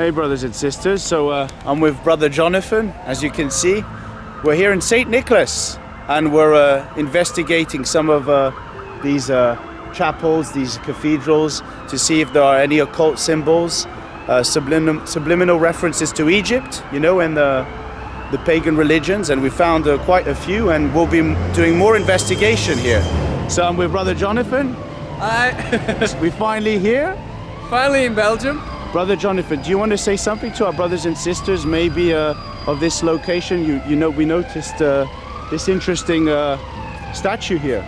Hey brothers and sisters, so I'm with Brother Jonathan, as you can see. We're here in St Niklass and we're investigating some of these chapels, these cathedrals, to see if there are any occult symbols, subliminal references to Egypt, you know, and the pagan religions, and we found quite a few, and we'll be doing more investigation here. So I'm with Brother Jonathan. Hi. We're finally here. Finally in Belgium. Brother Jonathan, do you want to say something to our brothers and sisters, maybe of this location? You know, we noticed this interesting statue here.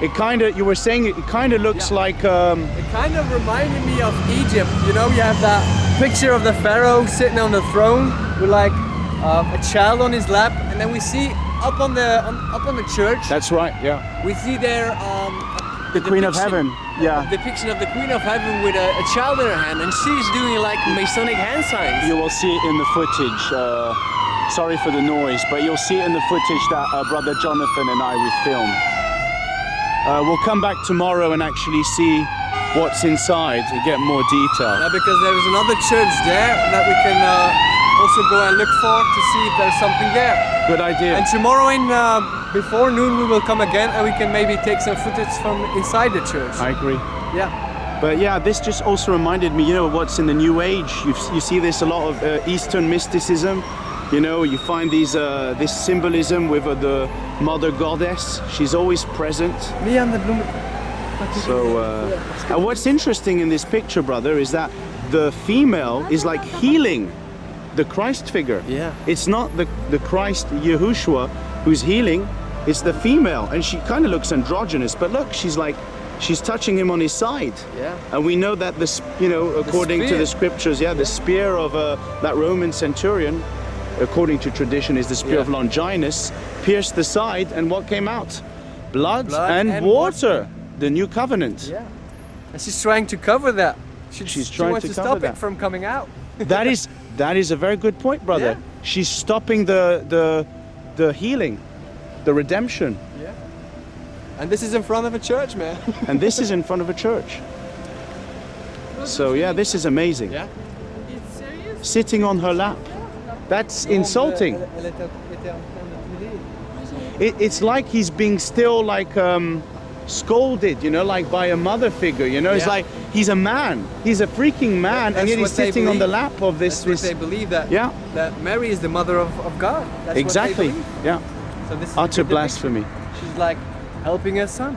It kind of, you were saying it kind of looks like... It kind of reminded me of Egypt. You know, you have that picture of the pharaoh sitting on the throne with like a child on his lap, and then we see up on the church. That's right, yeah. We see there the Queen of Heaven, yeah. Depiction of the Queen of Heaven with a child in her hand, and she's doing like Masonic hand signs. You will see it in the footage. Sorry for the noise, but you'll see it in the footage that Brother Jonathan and I we filmed. We'll come back tomorrow and actually see what's inside and get more detail. Yeah, because there is another church there that we can also go and look for to see if there's something there. Good idea. And tomorrow before noon we will come again and we can maybe take some footage from inside the church. I agree. Yeah. But yeah, this just also reminded me, you know, what's in the New Age. You see this a lot of Eastern mysticism. You know, you find these this symbolism with the Mother Goddess. She's always present. So, and what's interesting in this picture, brother, is that the female is like healing the Christ figure. Yeah. It's not the Christ Yahushua who's healing, it's the female, and she kind of looks androgynous, but look, she's touching him on his side. Yeah. And we know that this, you know, according to the scriptures, the spear of that Roman centurion, according to tradition, is the spear of Longinus, pierced the side, and what came out? Blood and water. The new covenant. Yeah. And she's trying to cover that. She's she trying wants to to cover stop it from coming out. That is a very good point, brother. Yeah. She's stopping the healing, the redemption. Yeah. And this is in front of a church, man. And this is in front of a church. So yeah, this is amazing. Yeah. It's serious? Sitting on her lap. That's insulting. It's like he's being still like scolded, you know, like by a mother figure, you know. It's like he's a man, he's a freaking man, and yet he's sitting on the lap of this. They believe that that Mary is the mother of God. That's exactly. What they believe. Yeah. So this is utter blasphemy. She's like helping her son.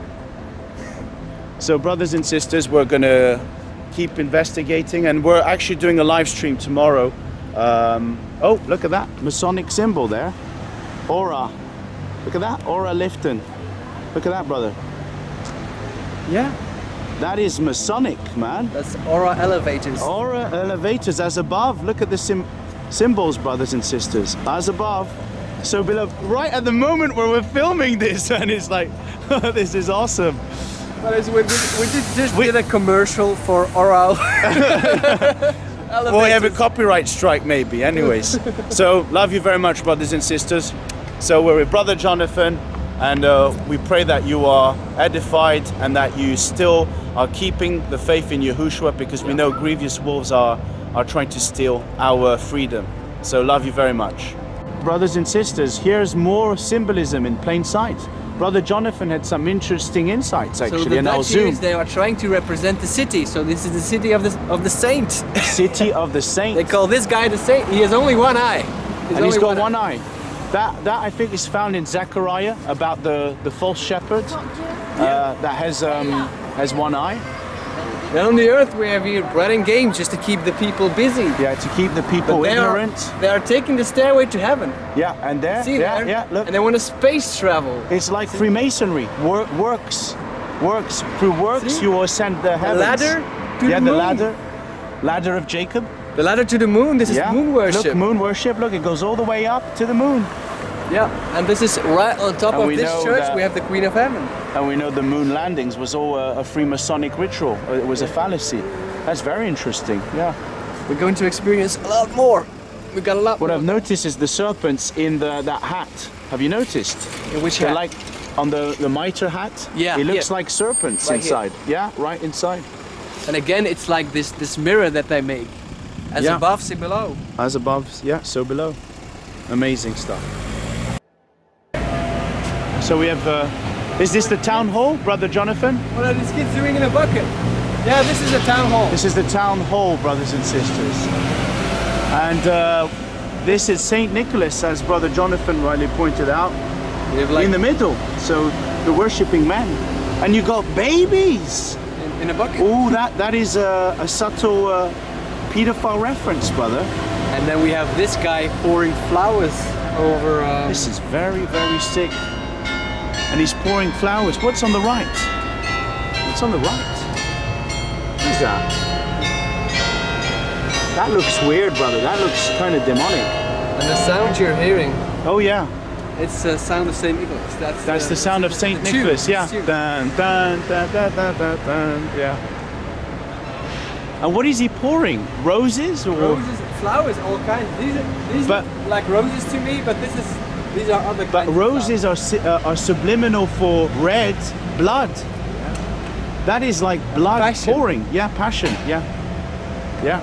So brothers and sisters, we're gonna keep investigating, and we're actually doing a live stream tomorrow. Oh, look at that Masonic symbol there. Aura. Look at that, aura lifting. Look at that, brother. Yeah. That is Masonic, man. That's aura elevators. Aura elevators, as above. Look at the symbols, brothers and sisters. As above, so below. Right at the moment where we're filming this, and it's like, this is awesome. But we just did a commercial for oral. Well, we have a copyright strike, maybe. Anyways, so love you very much, brothers and sisters. So we're with Brother Jonathan, and we pray that you are edified and that you still are keeping the faith in Yahushua, because we know grievous wolves are trying to steal our freedom. So love you very much. Brothers and sisters, here's more symbolism in plain sight. Brother Jonathan had some interesting insights, actually, so the and I'll Dutch zoom. They are trying to represent the city. So this is the city of the saint. City of the saint. They call this guy the saint. He has only one eye. He's got one eye. That I think is found in Zechariah, about the false shepherd that has one eye. And on the earth we have here bread and game, just to keep the people busy. Yeah, to keep the people ignorant. They are taking the stairway to heaven. Yeah, and there, See there? yeah, look. And they want to space travel. It's like Freemasonry. Works. Through works, See? you will ascend the heavens. The ladder to the moon. Ladder of Jacob. The ladder to the moon. This is moon worship. Look, moon worship. Look, it goes all the way up to the moon. Yeah, and this is right on top of this church. We have the Queen of Heaven. And we know the moon landings was all a Freemasonic ritual. It was a fallacy. That's very interesting. Yeah. We're going to experience a lot more. We got a lot. What I've noticed is the serpents in that hat. Have you noticed? In which hat? Like on the mitre hat. Yeah. It looks like serpents right inside. Here. Yeah, right inside. And again, it's like this mirror that they make. As Yeah. above, so below. As above, yeah, so below. Amazing stuff. So we have, is this the town hall, Brother Jonathan? What are these kids doing in a bucket? Yeah, this is the town hall. This is the town hall, brothers and sisters. And this is St Niklass, as Brother Jonathan rightly pointed out, We have like in the middle. So the worshipping men. And you got babies. in a bucket. Oh, that is a subtle pedophile reference, brother. And then we have this guy pouring flowers over. This is very, very sick. And he's pouring flowers. What's on the right? What's on the right? What is that? That looks weird, brother. That looks kind of demonic. And the sound you're hearing, Oh yeah, it's the sound of St Niklass. that's the sound of St the tune, Niklass. Yeah. the tune. Dun, dun, dun, dun, dun, dun, dun. Yeah. And what is he pouring? Roses or? Roses, flowers, all kinds. These But- look like roses to me, but these are other But kinds. of roses are subliminal for red blood. That is like blood Passion. pouring. Yeah, passion. Yeah. Yeah.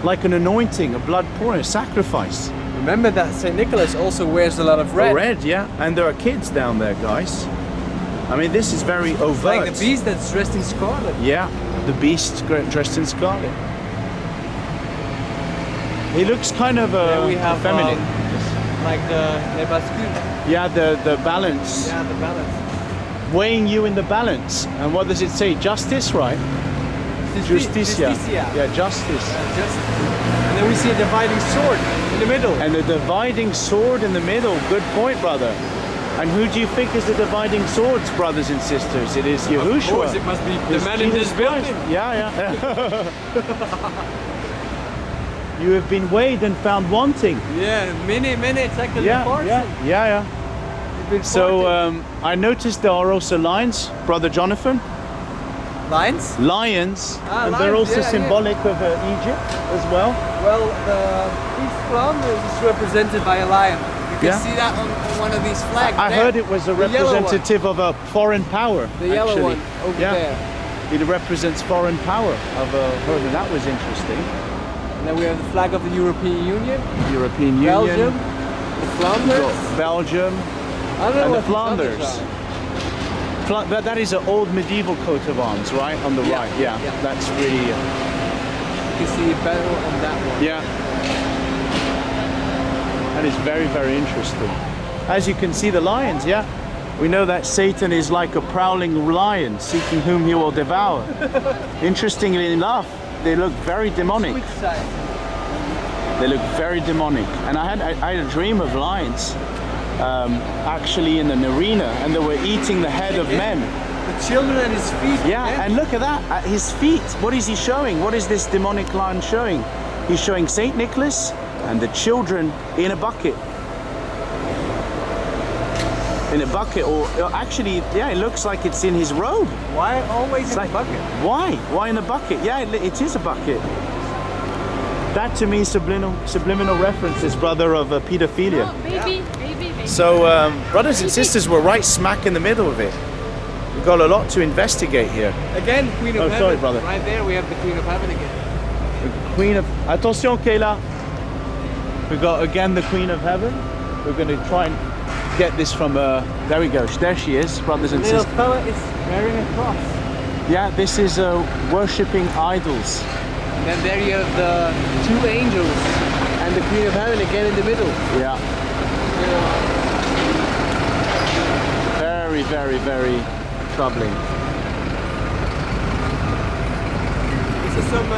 Like an anointing, a blood pouring, a sacrifice. flowers. Remember that St Niklass also wears a lot of red. Red, yeah. And there are kids down there, guys. I mean, this is very overt. Like the beast that's dressed in scarlet. Yeah, the beast dressed in scarlet. He looks kind of Then we have feminine. like the bascule. Yeah, the balance. Yeah, the balance. Weighing you in the balance. And what does it say? Justice, right? Justicia. Yeah, justice. And then we see a dividing sword in the middle. And the dividing sword in the middle. Good point, brother. And who do you think is the dividing swords, brothers and sisters? It is Yahushua. Of course, it must be the It's man in Jesus this building. Christ. Yeah. You have been weighed and found wanting. Yeah, many, it's actually Yeah. So I noticed there are also lions, Brother Jonathan. lines. Lions, Ah, and they're lions, also yeah, symbolic of Egypt as well. Well, the East Flanders is represented by a lion. You can Yeah. see that on one of these flags. I there. heard it was a The yellow one. representative of a foreign power. The yellow actually. one over Yeah. there. It represents foreign power. I've heard that. That was interesting. And then we have the flag of the European Union, European Belgium, Union, the Flanders. got Belgium, I don't know and the what these others Flanders. are. That is an old medieval coat of arms, right? On the Yeah, right, yeah. yeah. That's really, You can see it better on that one. yeah. That is very, very interesting. As you can see, the lions, yeah. We know that Satan is like a prowling lion, seeking whom he will devour. Interestingly enough, they look very demonic. Which side? They look very demonic. And I had a dream of lions, actually in an arena, and they were eating the head of men. The children at his feet. Yeah, and look at that, at his feet. What is he showing? What is this demonic lion showing? He's showing St Niklass and the children in a bucket. In a bucket, or actually, yeah, it looks like it's in his robe. Why always in like- the bucket? Why? Why in a bucket? Yeah, it is a bucket. That to me, subliminal references, brother, of pedophilia. Oh, baby. So, brothers and sisters, we're right smack in the middle of it. We've got a lot to investigate here. Again, Queen of Oh, Heaven. sorry, brother. Right there, we have the Queen of Heaven again. The Queen of... Attention, Kayla. We've got, again, the Queen of Heaven. We're going to try and get this from... there we go. There she is, brothers and The little sisters. fella is wearing a cross. Yeah, this is worshipping idols. And then there you have the two angels and the Queen of Heaven again in the middle. Yeah. Very, very, very troubling. This is some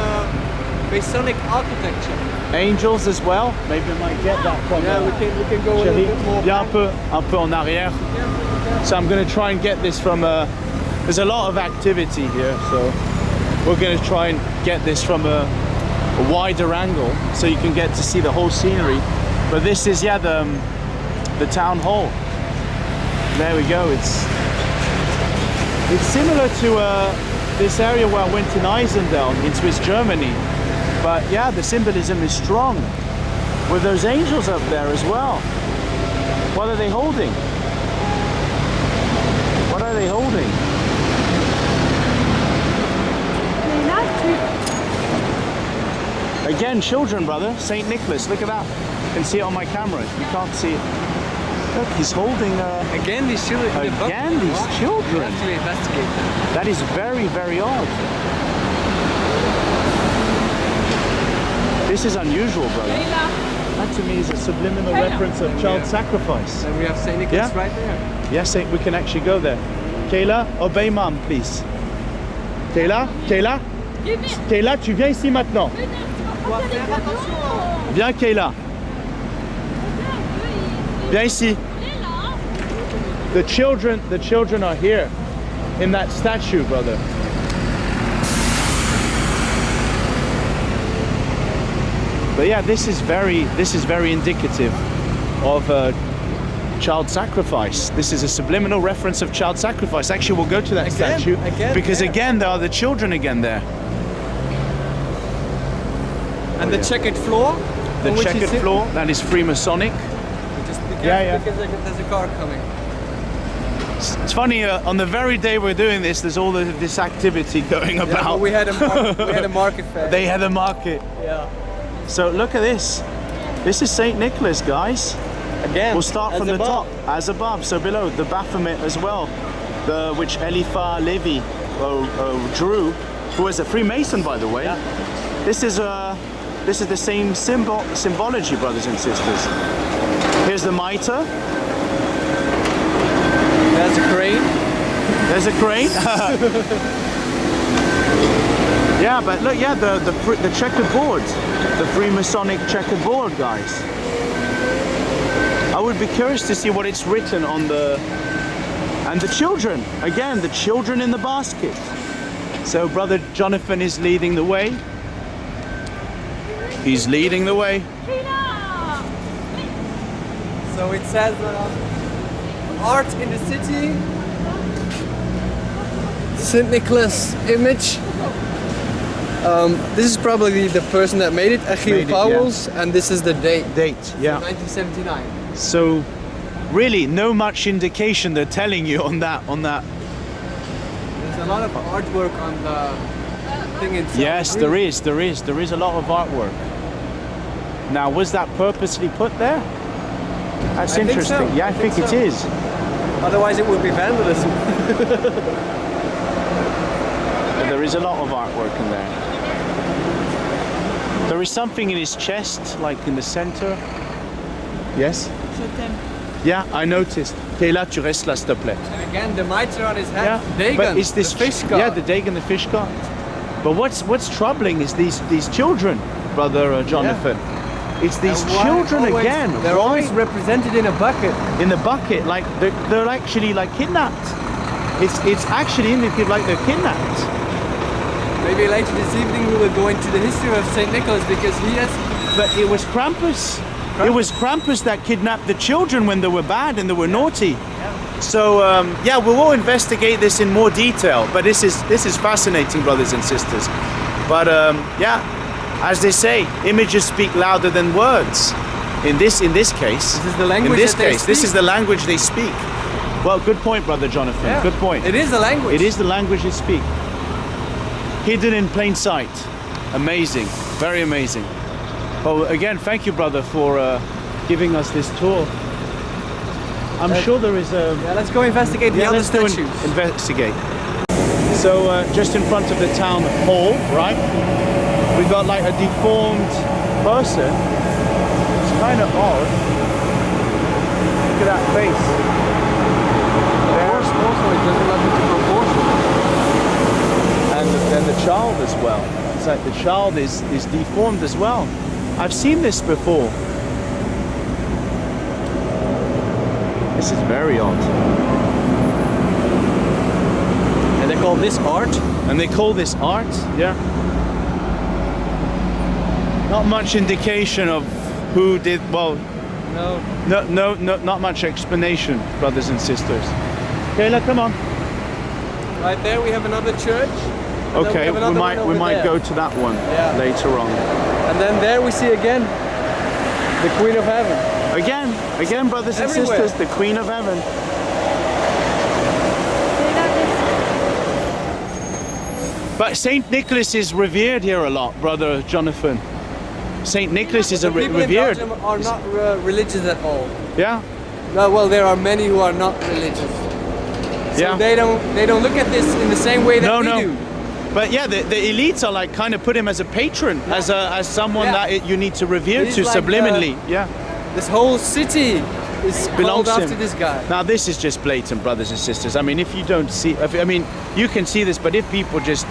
Masonic architecture. Angels as well. Maybe we might get that from... Yeah, we can go a little Chérie, bit more. viens un peu en arrière. So I'm going to try and get this from there's a lot of activity here, so we're going to try and get this from a wider angle so you can get to see the whole scenery. But this is, yeah, the town hall. There we go. It's similar to this area where I went in Eisendeln in Swiss Germany. But yeah, the symbolism is strong with those angels up there as well. What are they holding? What are they holding? Again, children, brother. St Niklass. Look at that. You can see it on my camera. You can't see it. Look, he's holding. Again, these children. Again, these children. We have to investigate them. That is very, very odd. This is unusual, brother. That to me is a subliminal reference of child sacrifice. And we have St Niklass right there. Yes, we can actually go there. Kayla, obey mom, please. Kayla, Kayla, tu viens ici maintenant. Viens, Kayla. Viens ici. The children are here in that statue, brother. But yeah, this is very indicative of child sacrifice. This is a subliminal reference of child sacrifice. Actually, we'll go to that statue because again, there are the children again there. And the checkered floor. The checkered floor. That is Freemasonic. Just because there's a car coming. It's funny. On the very day we're doing this, there's all this activity going about. But we had a market fair. They had a market. Yeah. So look at this. This is St Niklass, guys. Again, we'll start from the top, as above, so below. The Baphomet as well, which Eliphas Levi drew, who was a Freemason, by the way. Yeah. This is the same symbology, brothers and sisters. Here's the mitre. There's a crane. There's a crane. Yeah, but look, the checkered board, the Freemasonic checkered board, guys. I would be curious to see what it's written on and the children, again, the children in the basket. So Brother Jonathan is leading the way. He's leading the way. So it says art in the city, St Niklass image. This is probably the person that made it, Pauwels, and this is the date. Yeah. 1979. So, really, no much indication they're telling you on that. There's a lot of artwork on the thing itself. Yes, there is a lot of artwork. Now, was that purposely put there? That's interesting. Think so. Yeah, I think it is. Otherwise, it would be vandalism. But there is a lot of artwork in there. There is something in his chest, like in the center. Yes? Yeah, I noticed. Kayla, tu restes là, s'il te plaît. And again, the mitre on his head. Yeah, Dagon, but is this the fish god. Yeah, the Dagon, the fish god. But what's troubling is these children, Brother Jonathan. Yeah. It's these children again. They're always represented in a bucket. In the bucket, like they're actually like kidnapped. It's actually indicative like they're kidnapped. Maybe later this evening we will go into the history of St Niklass because he has. But it was Krampus. It was Krampus that kidnapped the children when they were bad and they were naughty. Yeah. So yeah, we will investigate this in more detail. But this is fascinating, brothers and sisters. But yeah, as they say, images speak louder than words. In this case, this is the language. In this case, this is the language they speak. Well, good point, Brother Jonathan. Yeah. Good point. It is a language. It is the language they speak. Hidden in plain sight. Amazing. Very amazing. Well, again, thank you, brother, for giving us this tour. I'm sure there is a... Yeah, let's go investigate the other statues. Investigate. So, just in front of the town hall, right? We've got like a deformed person. It's kind of odd. Look at that face. Also, it doesn't look into proportion. And then the child as well. It's like the child is deformed as well. I've seen this before. This is very odd. And they call this art? And they call this art? Yeah. Not much indication of who did, well, no, not much explanation, brothers and sisters. Kayla, come on. Right there we have another church. Okay, we might go to that one later on. And then there we see again the Queen of Heaven. Again, brothers and sisters, the Queen of Heaven. But St Niklass is revered here a lot, Brother Jonathan. St Niklass is The people in revered. Belgium are not religious at all. Yeah, No, well, there are many who are not religious. So yeah. they don't look at this in the same way that No, we no. do. But yeah, the elites are like kind of put him as a patron, as someone Yeah. that you need to revere He's to like subliminally. Yeah. This whole city is Belongs called to after him. this guy. Now this is just blatant, brothers and sisters. I mean, if you don't see, I mean, you can see this, but if people just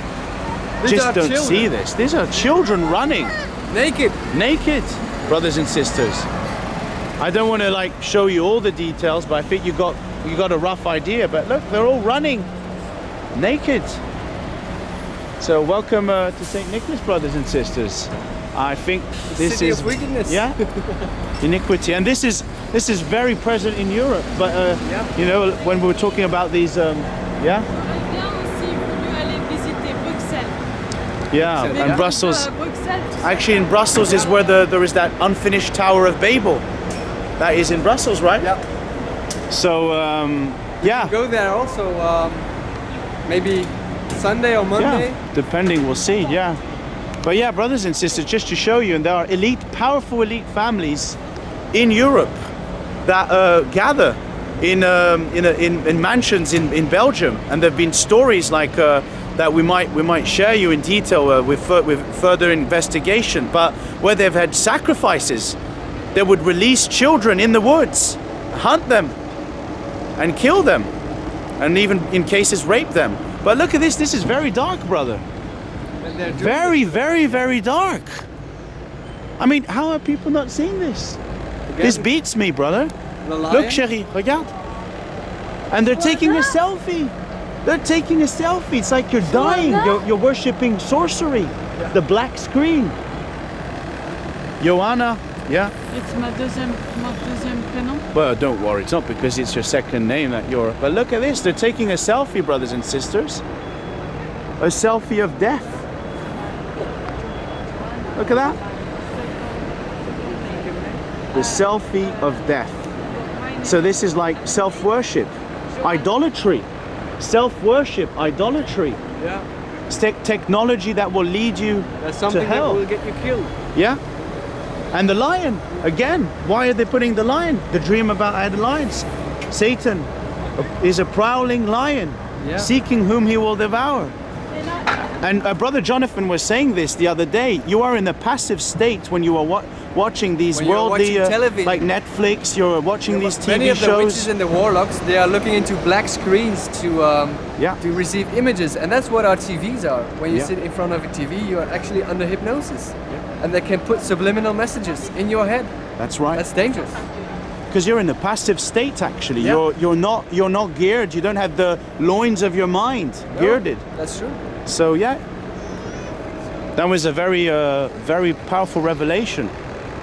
These are don't children. see this, these are children running Naked. brothers and sisters. I don't want to like show you all the details, but I think you got a rough idea. But look, they're all running naked. So welcome to St Niklass, brothers and sisters. I think this City is of wickedness. yeah, iniquity, and this is very present in Europe. But Yeah. you know, when we were talking about these, yeah, Bien aussi voulu aller visiter Bruxelles. yeah, Bruxelles, and yeah. Brussels. Bruxelles, tu sais. Actually, in Brussels is where there is that unfinished Tower of Babel. That is in Brussels, right? Yeah. So yeah. Go there also. Maybe Sunday or Monday. Yeah, depending, we'll see. Yeah, but yeah, brothers and sisters, just to show you, and there are powerful elite families in Europe that gather in mansions in Belgium, and there've been stories like that we might share you in detail with further investigation. But where they've had sacrifices, they would release children in the woods, hunt them, and kill them, and even in cases rape them. But look at this. This is very dark, brother. And they're doing Very, very, very dark. I mean, how are people not seeing this? This beats me, brother. the lion. Look, chérie, regarde. And they're taking a selfie. They're taking a selfie. It's like you're dying. You're worshipping sorcery. The black screen. Joanna, yeah? C'est mon deuxième prénom. Well, don't worry. It's not because it's your second name that you're... But look at this. They're taking a selfie, brothers and sisters. A selfie of death. Look at that. The selfie of death. So this is like self-worship. Idolatry. Self-worship. Idolatry. Yeah. It's technology that will lead you That's to something that hell. will get you killed. Yeah. And the lion, again, why are they putting the lion? The dream about I had lions. Satan is a prowling lion, Yeah. seeking whom he will devour. And Brother Jonathan was saying this the other day. You are in the passive state when you are watching these When you're worldly, watching television. like Netflix, you're watching these Many TV of the witches shows. and the warlocks, they are looking into black screens to Yeah. to receive images, and that's what our TVs are. When you Yeah. sit in front of a TV, you are actually under hypnosis, and they can put subliminal messages in your head. That's right. That's dangerous. Because you're in the passive state. Actually, Yeah. you're not geared. You don't have the loins of your mind girded. That's true. So yeah, that was a very powerful revelation,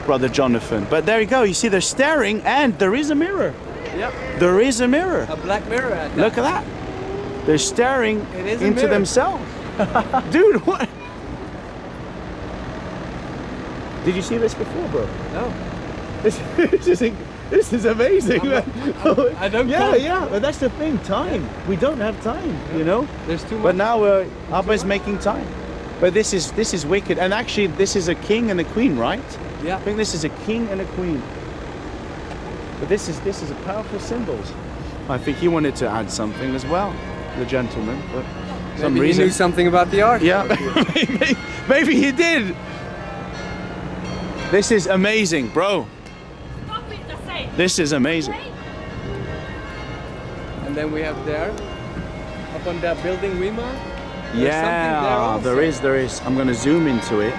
Brother Jonathan. But there you go. You see, they're staring, and there is a mirror. Yep. There is a mirror. A black mirror. At that. Look at that. They're staring It is a into mirror. themselves. Dude, what? Did you see this before, bro? No. This is amazing. I don't Yeah, count. yeah. But that's the thing. Time. We don't have time. You know. There's too much. But now Abba's making time. But this is wicked. And actually, this is a king and a queen, right? Yeah. I think this is a king and a queen. But this is a powerful symbols. I think he wanted to add something as well, the gentleman. But for some Maybe he reason, knew something about the art. yeah, maybe he did. This is amazing, bro. This is amazing. And then we have there, up on that building, Weimar. There's Yeah, something there also. there is. I'm gonna zoom into it.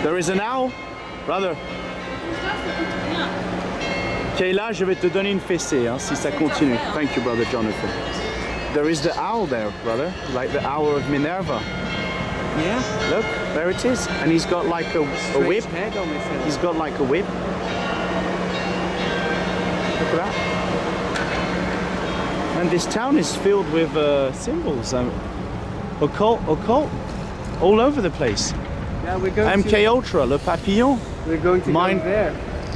There is an owl, brother. Kayla, je vais te donner une fessée, hein, si ça continue. Thank you, brother Jonathan. There is the owl there, brother, like the owl of Minerva. Yeah. Look, there it is, and he's got like a whip. Head on his head. He's got like a whip. Look at that. And this town is filled with symbols, occult, all over the place. Yeah, we're going MK Ultra, Le Papillon, We're going to Mine- go there.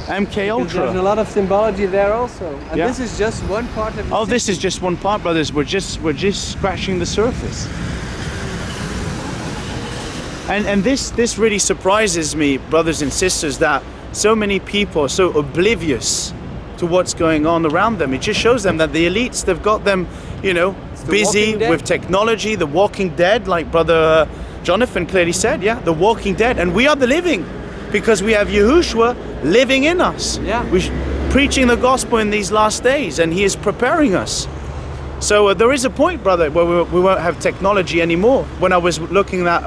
MK Because there's a Ultra. lot of symbology there also. And Yeah. this is just one part of the Oh, city. this is just one part, brothers. We're just scratching the surface. And this really surprises me, brothers and sisters, that so many people are so oblivious to what's going on around them. It just shows them that the elites, they've got them, you know, busy with technology, the walking dead, like Brother Jonathan clearly said, yeah, the walking dead. And we are the living, because we have Yahushua living in us. Yeah. We're preaching the gospel in these last days, and he is preparing us. So there is a point, brother, where we won't have technology anymore. When I was looking at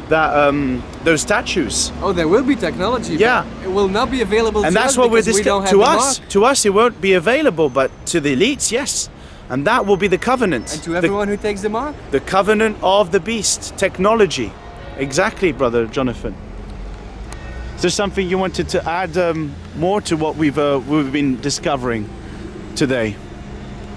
those statues. Oh, there will be technology. Yeah. But it will not be available And to that's us what we're because we don't discussing. have To the us, mark. to us, it won't be available, but to the elites, yes. And that will be the covenant. And to everyone who takes the mark. The covenant of the beast, technology. Exactly, Brother Jonathan. Is there something you wanted to add more to what we've been discovering today?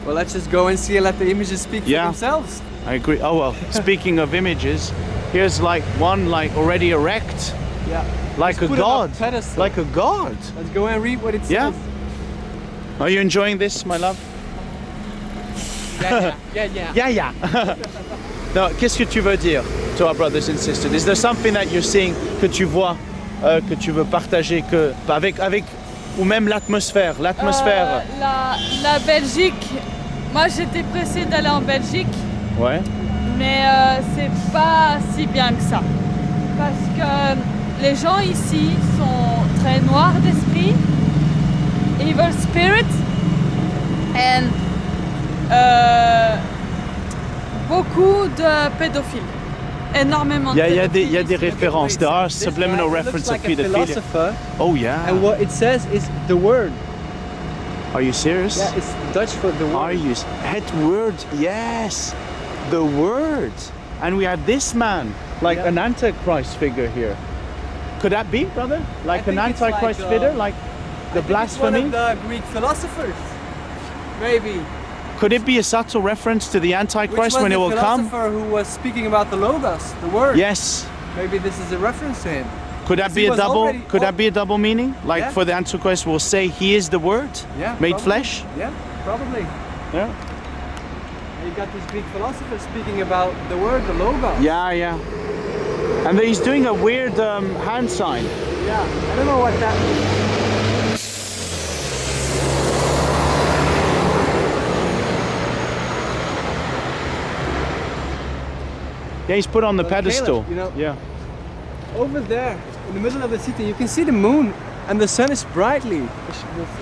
Well, let's just go and see and let the images speak for themselves. I agree. Oh well, speaking of images, here's like one like already erect, Yeah. like Let's a put it on god, pedestal. like a god. Let's go and read what it says. Yeah. Are you enjoying this, my love? Yeah. Yeah, yeah. Non, qu'est-ce que tu veux dire, toi, brothers and sisters? Is there something that you're seeing que tu vois, que tu veux partager, que avec ou même l'atmosphère, La Belgique, moi j'étais pressée d'aller en Belgique, Ouais. mais c'est pas si bien que ça. Parce que les gens ici sont très noirs d'esprit, evil spirit, et beaucoup de pédophiles. Énormément de Il y a pédophiles. des références. There are subliminal references of pedophilia. Oh yeah. And what it says is the word. Are you serious? Yeah, it's Dutch for the word. Are you? Het word, yes. The word. And we have this man, like an antichrist figure here. Could that be, brother? Like an think it's antichrist like, figure? Like the One blasphemy? of the Greek philosophers. Maybe. Could it be a subtle reference to the Which antichrist was when the it will come? philosopher who was speaking about the logos, the word. Yes. Maybe this is a reference to him. Could that Because be he a was double? already- Could that be a double meaning? Like Yeah. for the antichrist, will say he is the word Yeah. made probably. flesh. Yeah, probably. Yeah. And you got this Greek philosopher speaking about the word, the logos. Yeah, yeah. And he's doing a weird hand sign. Yeah. I don't know what that means. Yeah, he's put on the Well, pedestal. Caleb, you know- Yeah. Over there, in the middle of the city, you can see the moon, and the sun is brightly.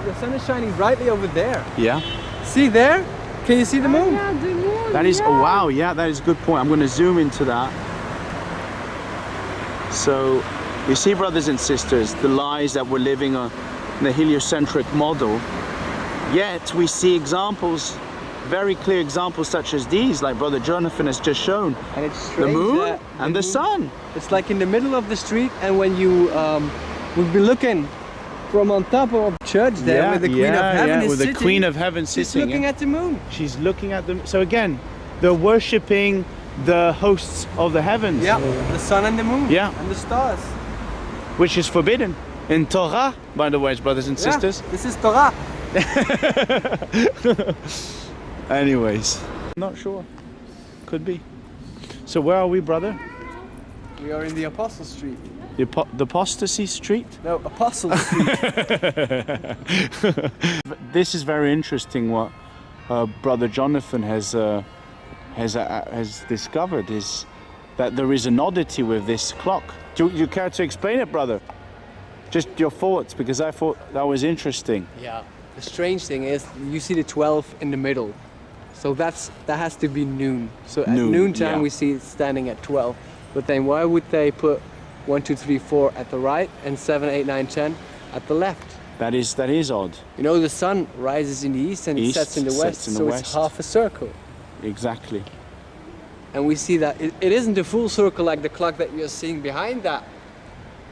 The sun is shining brightly over there. Yeah. See there? Can you see the moon? Yeah, the moon, That is, yeah. oh, wow, yeah, that is a good point. I'm going to zoom into that. So, you see, brothers and sisters, the lies that we're living on the heliocentric model, yet we see examples, very clear examples such as these, like Brother Jonathan has just shown. And it's The strange moon that and the moon- sun. It's like in the middle of the street, and when you would be looking from on top of the church there, where the Queen of Heaven is with sitting, the Queen of Heaven she's sitting. looking at the moon. She's looking at them. So again, they're worshipping the hosts of the heavens, Yeah, the sun and the moon. Yeah. And the stars. which is forbidden in Torah, by the way, brothers and sisters. Yeah, this is Torah. Anyways, not sure. Could be. So where are we, brother? We are in the Apostle Street. The Apostasy Street? No, Apostle Street. This is very interesting. What Brother Jonathan has discovered is that there is an oddity with this clock. Do you care to explain it, brother? Just your thoughts, because I thought that was interesting. Yeah. The strange thing is, you see the 12 in the middle. So that has to be noon. So at Noon, noontime yeah. we see it standing at 12. But then why would they put 1, 2, 3, 4 at the right and 7, 8, 9, 10 at the left? That is odd. You know, the sun rises in the east and it East, sets in the sets west, in the so west. it's half a circle. Exactly. And we see that it isn't a full circle like the clock that you're seeing behind that.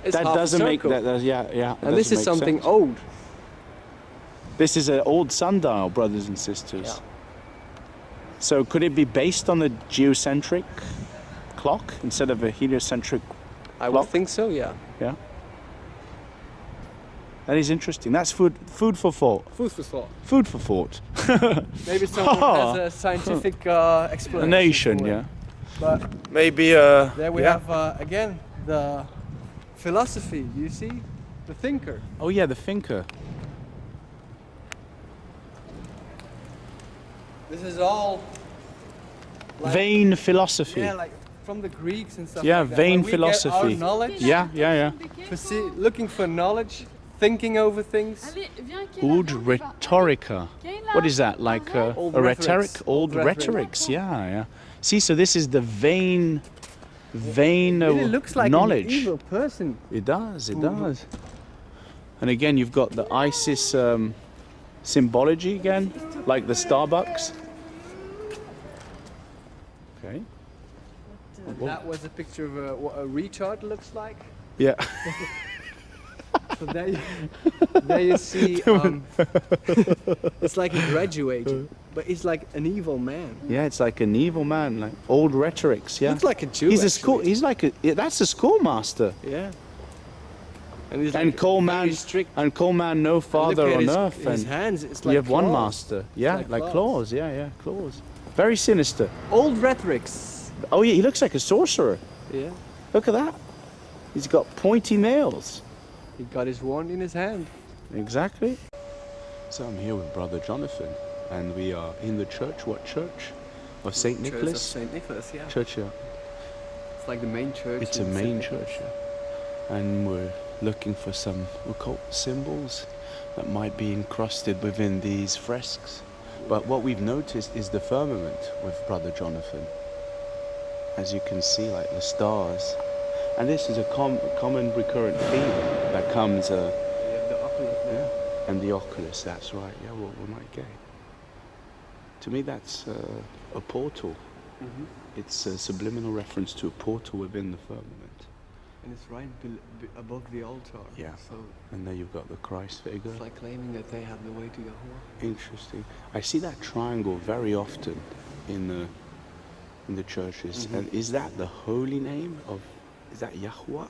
It's That half doesn't a make circle. that. Yeah. And this is something old. This is an old sundial, brothers and sisters. Yeah. So could it be based on the geocentric clock instead of a heliocentric? I would Clock? think so, yeah. Yeah. That is interesting. That's food for thought. Food for thought. Food for thought. Maybe someone has a scientific explanation. A nation, for it. yeah. But maybe there we yeah. have again the philosophy. You see, the thinker. Oh yeah, the thinker. This is all like, Vain philosophy. yeah, like from the Greeks and stuff. Yeah, like that, vain where we get our philosophy. knowledge. Yeah. Looking for knowledge, thinking over things. Allez, viens, qui est Old là-dedans, rhetorica. qui est là. What is that? Like Old a rhetoric? rhetorics. Old Old rhetorics. Yeah. See, so this is the vain It really looks like knowledge. an evil person. It does. And again, you've got the ISIS symbology again, like the Starbucks. Okay. That was a picture of what a retard looks like. Yeah. So there you see, it's like he graduated, but he's like an evil man. Yeah, it's like an evil man, like old rhetorics. Yeah. Looks like a Jew. He's a actually. school. He's like that's a schoolmaster. Yeah. And he's And like Coleman, very strict. and Coleman, no father Look at on earth. his And hands. It's like you have one claws. master. Yeah, like like claws. claws. Yeah, claws. Very sinister. Old rhetorics. Oh yeah, he looks like a sorcerer. Yeah. Look at that. He's got pointy nails. He got his wand in his hand. Exactly. So I'm here with Brother Jonathan, and we are in the church. What church? Of St Church of Niklass. St Niklass, yeah. Church. Yeah. It's like the main church. It's a in main St. church. Niklass. Yeah. And we're looking for some occult symbols that might be encrusted within these fresques. But what we've noticed is the firmament with Brother Jonathan. As you can see, like the stars. And this is a common recurrent theme that comes, You have the oculus there. yeah, and the oculus, that's right, yeah, what we might get. To me that's a portal. Mhm. It's a subliminal reference to a portal within the firmament. And it's right above the altar. Yeah. So And there you've got the Christ figure. it's like claiming that they have the way to Yahweh. Interesting. I see that triangle very often in the churches. Mhm. And is that the holy name of? Is that Yahweh?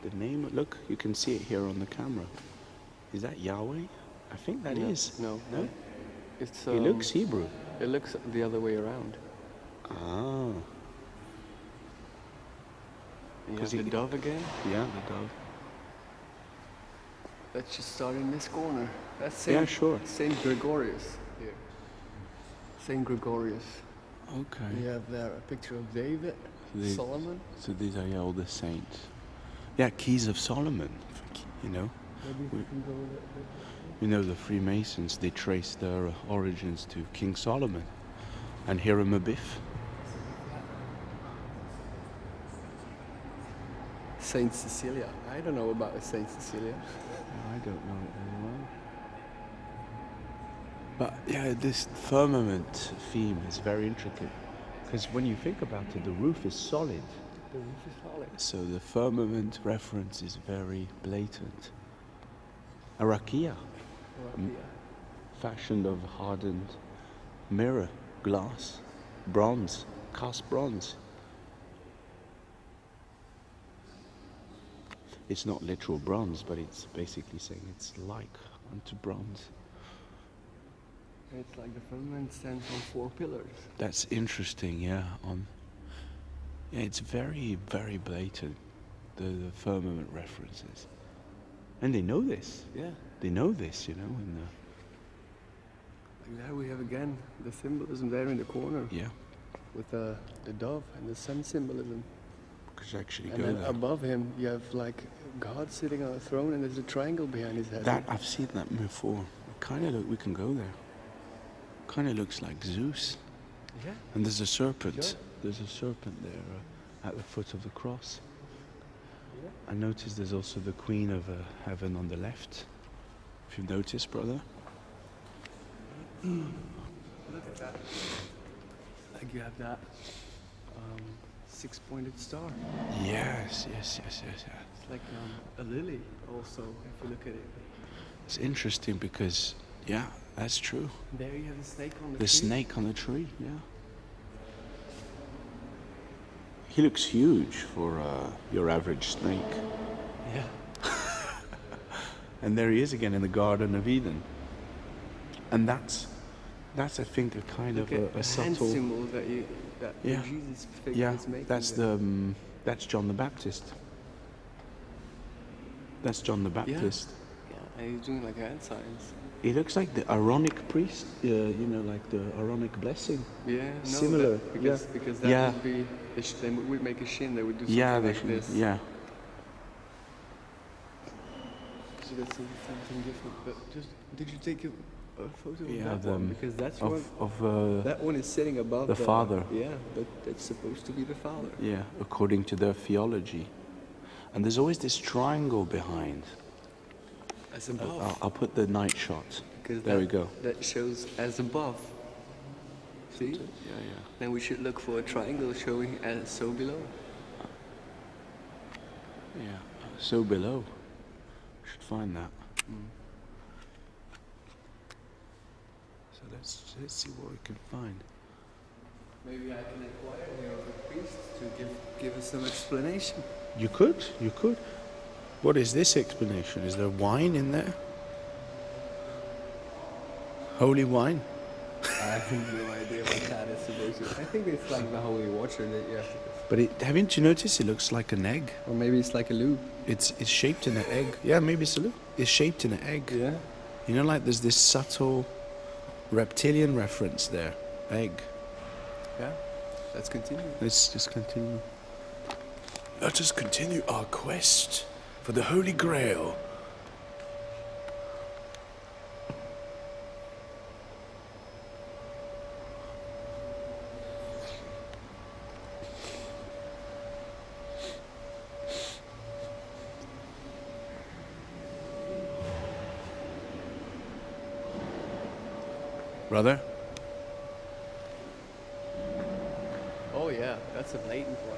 The name? Look, you can see it here on the camera. Is that Yahweh? I think that is. No. No? It's. It looks Hebrew. It looks the other way around. Ah, And you 'Cause have the he- dove again. yeah, the dove. Let's just start in this corner. That's Yeah, sure. Saint Gregorius here. Saint Gregorius. Okay. You have there a picture of David, The- Solomon. So these are all the saints. Yeah, Keys of Solomon. You know, Maybe we- we can go a little bit. you know the Freemasons. They trace their origins to King Solomon and Hiram Abiff. Saint Cecilia. I don't know about Saint Cecilia. I don't know it very well. But yeah, this firmament theme is very intricate. Because when you think about it, the roof is solid. The roof is solid. So the firmament reference is very blatant. A rakia, fashioned of hardened mirror, glass, bronze, cast bronze. It's not literal bronze, but it's basically saying it's like unto bronze. It's like the firmament stands on 4 pillars. That's interesting, yeah. Yeah, it's very, very blatant, the firmament references. And they know this, yeah. They know this, you know. And And there we have again the symbolism there in the corner yeah, with the dove and the sun symbolism. because actually And go then there. above him you have like God sitting on a throne and there's a triangle behind his head. That I've seen that before. Kind of look. We can go there. Kind of looks like Zeus. Yeah. And there's a serpent. Sure. There's a serpent there at the foot of the cross. Yeah. I noticed there's also the Queen of Heaven on the left. If you've noticed, brother. Look at that. Like you have that 6-pointed star. Yes. It's like a lily also, if you look at it. It's interesting because, yeah, that's true. There you have the snake on the The tree. snake on the tree, yeah. He looks huge for your average snake. Yeah. And there he is again in the Garden of Eden. And that's I think, a kind Look of at a the hand subtle... symbol that you that Yeah. Jesus figure Yeah, is making. that's John the Baptist. That's John the Baptist. Yeah, and he's doing like hand signs. He looks like the Aaronic priest, like the Aaronic blessing. Yeah, no, Similar, because that Yeah. would be they would make a shin. They would do something Yeah, like this. yeah. So that's something different. But did you take a photo of Yeah, that one? Because that's that one is sitting above the Father. Yeah, but that's supposed to be the Father. Yeah, according to their theology. And there's always this triangle behind. As above. I'll put the night shot. Because There we go. That shows as above. See? Yeah. Then we should look for a triangle showing as so below. Yeah. So below. Should find that. So let's see what we can find. Maybe I can inquire here of the priest to give us some explanation. You could. What is this explanation? Is there wine in there? Holy wine? I have no idea what that is supposed to. I think it's like the holy water that you have to. But haven't you noticed it looks like an egg? Or maybe it's like a loop. It's shaped in an egg. Yeah, maybe it's a loop. It's shaped in an egg. Yeah. You know, like there's this subtle reptilian reference there. Egg. Yeah. Let's continue. Let's just continue. Let us continue our quest for the Holy Grail. Brother? Oh yeah, that's a blatant one.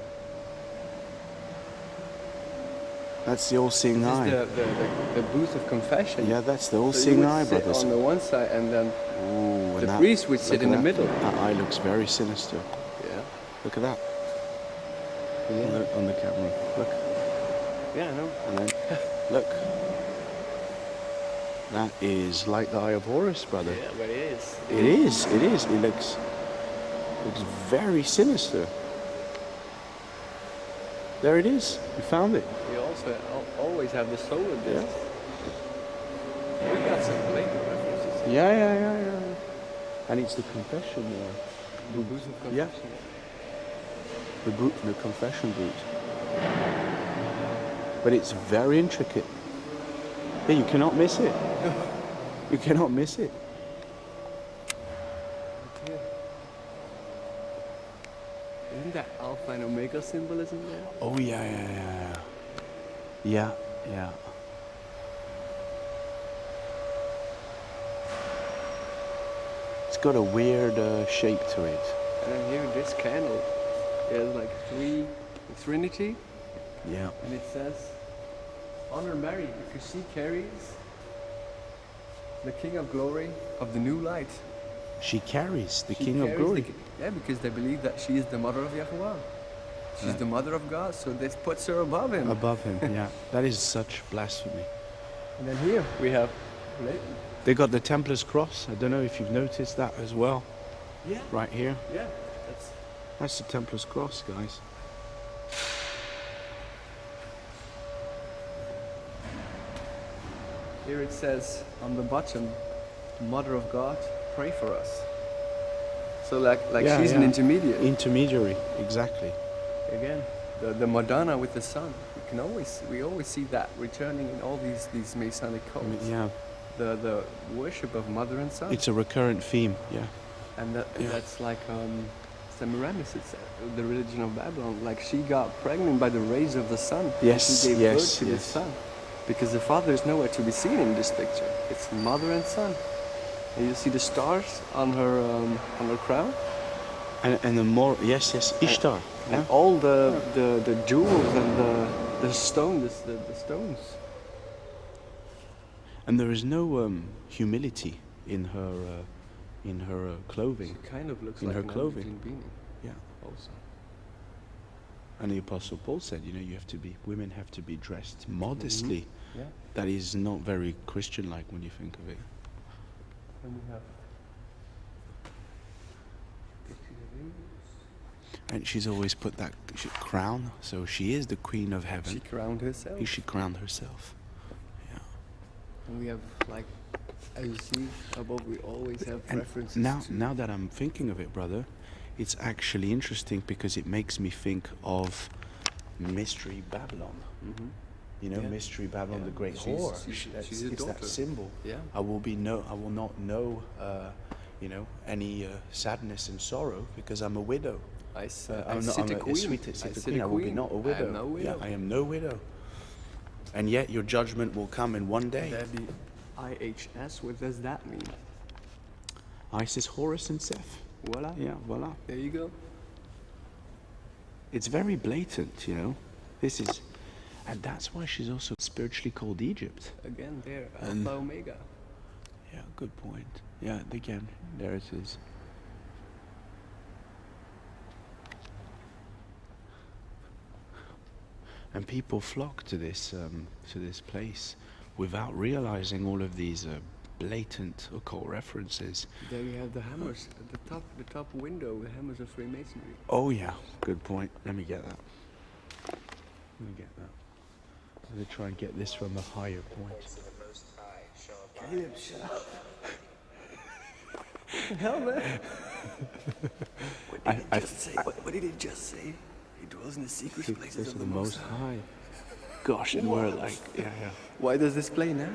That's the all-seeing This eye. is the booth of confession. Yeah, that's the So you all-seeing would eye, sit brothers. on the one side, and then Ooh, and the priest would sit look in at the that. middle. That eye looks very sinister. Yeah. Look at that. Yeah. On the camera. Look. Yeah, I know. And then, look. That is like the Eye of Horus, brother. Yeah, but it is. It is. It looks very sinister. There it is. We found it. We also always have the solar disc. Yeah. We got some blatant references. Yeah. And it's the confession there. The booth of confession. Yeah. The confession boot. But it's very intricate. Yeah, you cannot miss it. You cannot miss it. Okay. Isn't that Alpha and Omega symbolism there? Oh yeah. It's got a weird shape to it. And then here, this candle is like Trinity, Yeah. and it says, "Honor Mary, because she carries the King of Glory of the new light." She carries the She King of carries Glory. Yeah, because they believe that she is the mother of Yahuwah. She's the mother of God, so this puts her above him. Above him, yeah. That is such blasphemy. And then here we have. They got the Templar's cross. I don't know if you've noticed that as well. Yeah. Right here. Yeah. That's the Templar's cross, guys. Here it says on the bottom, "Mother of God, pray for us." So like Yeah, she's an yeah. intermediate. Intermediary, exactly. Again, the Madonna with the sun. We always see that returning in all these Masonic codes. Yeah, The worship of mother and son. it's a recurrent theme, yeah. And Yeah. that's like Semiramis, it's the religion of Babylon. Like she got pregnant by the rays of the sun. And Yes, she gave yes, birth to the yes. son. Because the father is nowhere to be seen in this picture. It's mother and son. And you see the stars on her crown. And the more, yes, Ishtar. Yeah? And all the jewels and the stones, the stones. And there is no humility in her clothing. She kind of looks In like her an clothing. Anglican beanie Yeah. also. And the Apostle Paul said, women have to be dressed modestly. Yeah. That is not very Christian-like when you think of it. And we have pictures of angels. And she's always put that crown, so she is the queen of heaven. She crowned herself. She crowned herself. Yeah. And we have, like, as you see above, we always have And references now that I'm thinking of it, brother, it's actually interesting because it makes me think of Mystery Babylon. Mm-hmm. You know, Yeah. Mystery Babylon, Yeah. the great She's- whore. she's a It's that daughter. symbol. Yeah. I will not know, any sadness and sorrow because I'm a widow. I sit I'm a queen. sweet I sit a sit queen. a I will be queen. not a I am widow. no widow. Yeah, I am no widow. And yet your judgment will come in one day. That'd be IHS. What does that mean? Isis, Horus, and Seth. Voila. Yeah, voila. There you go. It's very blatant, you know. This is, and that's why she's also spiritually called Egypt. Again, there. And- Alpha Omega. Yeah, good point. Yeah, again, there it is. And people flock to this place without realizing all of these blatant occult references. There we have the hammers at the top window, the hammers of Freemasonry. Oh yeah, good point. Let me get that. Let me get that. I'm gonna try and get this from a higher point. Caleb, shut up. Hell, man. What did he just say? He dwells in the secret places of the Most High. Gosh, and we're like, yeah. Why does this play now?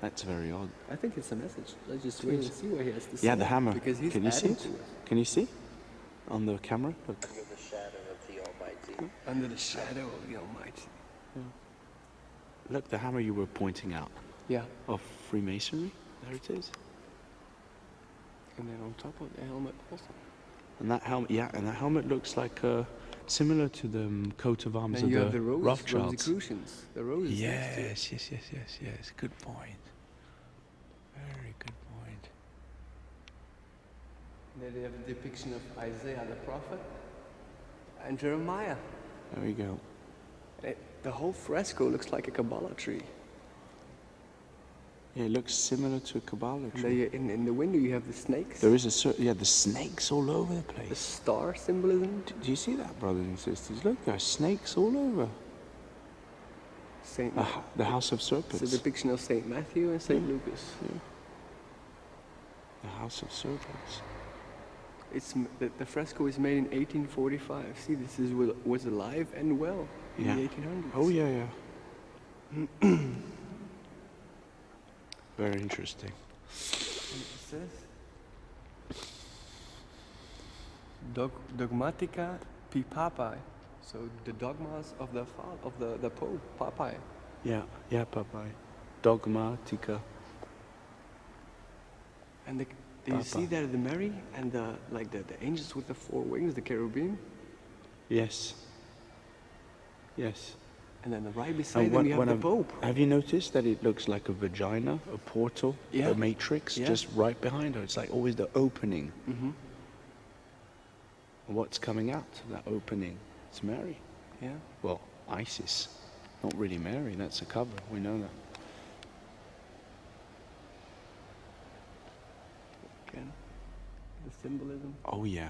That's very odd. I think it's a message. Let's just wait and see what he has to say. Yeah, the hammer. Because he's Can you see adding it? to it. Can you see? On the camera? Look. Under the shadow of the Almighty. Under the shadow of the Almighty. Look, the hammer you were pointing out Yeah. of Freemasonry. There it is. And then on top of the helmet also. And that helmet, and that helmet looks like similar to the coat of arms And of you the have the Rothschilds. Rosicrucians. The roses. next to it. Yes. Good point. Very good point. And then they have a depiction of Isaiah the prophet and Jeremiah. There we go. The whole fresco looks like a kabbalah tree. Yeah, it looks similar to a kabbalah And tree. then in the window you have the snakes. There is the snakes all over the The place. star symbolism. Do you see that, brothers and sisters? Look, there are snakes all over. Saint. The house of It's a serpents. depiction of Saint Matthew and Saint Lucas. The house of serpents. The fresco is made in 1845. See, this was alive and well in Yeah. the 1800s. Oh yeah. Very interesting. And it says Dogmatica pi papae. So the dogmas of the Pope, Papae. Yeah, Papai. Dogmatica. And do you see there the Mary and the angels with the four wings, the cherubim? Yes. And then right beside them you have the Pope. Have you noticed that it looks like a vagina, a portal, Yeah. a matrix, Yeah. just right behind her? It's like always the opening. Mm-hmm. What's coming out of that opening? It's Mary. Yeah. Well, Isis. Not really Mary, that's a cover, we know that. Again, the symbolism. Oh yeah.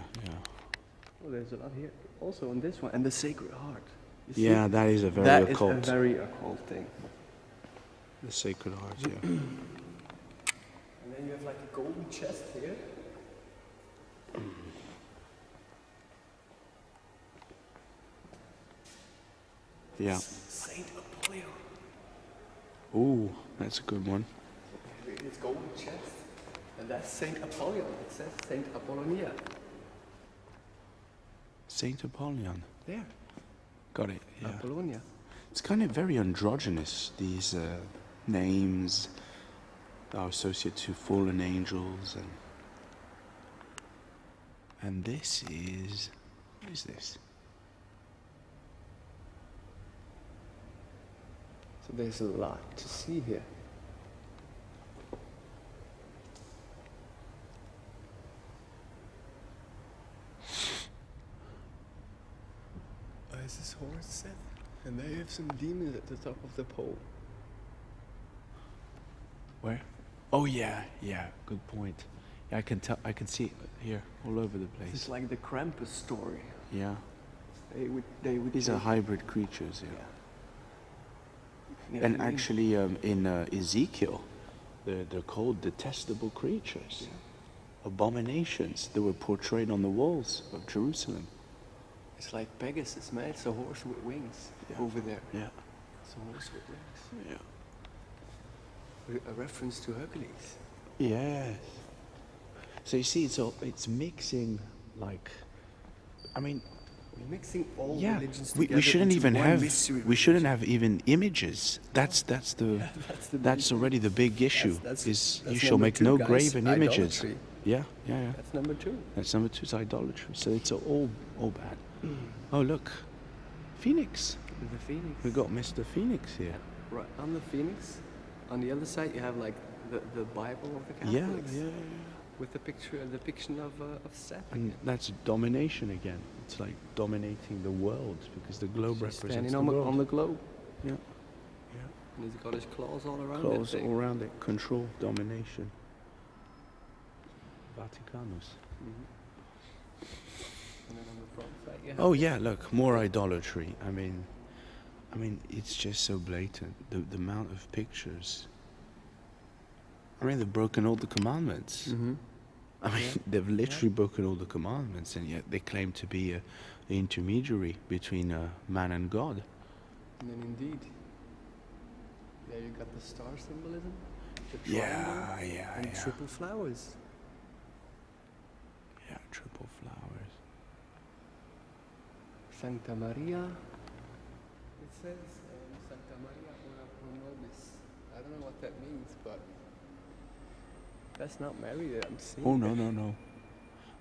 Oh, there's a lot here. Also on this one. And the Sacred Heart. You see? Yeah, that is a very That is occult. a very occult thing. The Sacred Heart, yeah. And then you have like a golden chest here. Yeah. Saint Apollyon. Ooh, that's a good one. It's golden chest. And that's Saint Apollyon. It says Saint Apollonia. Saint Apollyon. There. Got it, yeah. Apollonia. It's kind of very androgynous, these names are associated to fallen angels and this is, what is this? So there's a lot to see here. Is this Horus Seth? And they have some demons at the top of the pole. Where? Oh yeah, good point. I can tell. I can see it here, all over the place. It's like the Krampus story. Yeah. They would These are take- hybrid creatures. Yeah. Yeah, And I mean, actually, in Ezekiel, they're called detestable creatures, abominations. They were portrayed on the walls of Jerusalem. it's like Pegasus, man. It's a horse with wings over there. Yeah. It's a horse with wings. Yeah. A reference to Hercules. Yes. So you see, it's mixing, like, I mean, We're mixing all yeah. religions We together shouldn't into even one have. mystery We shouldn't religion. have even images. That's the already the big issue. that's You shall number make 2, no guys. graven images. Idolatry. Yeah, yeah, yeah. That's number 2. That's number 2 is idolatry. So it's all bad. Oh look, Phoenix. The Phoenix. We got Mr. Phoenix here. Right on the Phoenix. On the other side, you have like the Bible of the Yeah, Catholics. yeah, yeah. With the depiction of Seth. And that's domination again. It's like dominating the world because the globe He's represents standing the on world. on the globe. Yeah. And he's got his claws all around Claws it. all around it. Control, domination. Vaticanus. And then on the front side, you have Oh yeah, look, more idolatry. I mean, it's just so blatant. The amount of pictures. I mean, they've broken all the commandments. Mm-hmm. I mean, they've literally broken all the commandments, and yet they claim to be an intermediary between man and God. And then indeed, there you got the star symbolism, the Yeah, triangle, yeah, and yeah. triple flowers. Yeah, triple flowers. Sancta Maria. It says Sancta Maria ora pro nobis. I don't know what that means, but that's not Mary that I'm seeing. Oh no.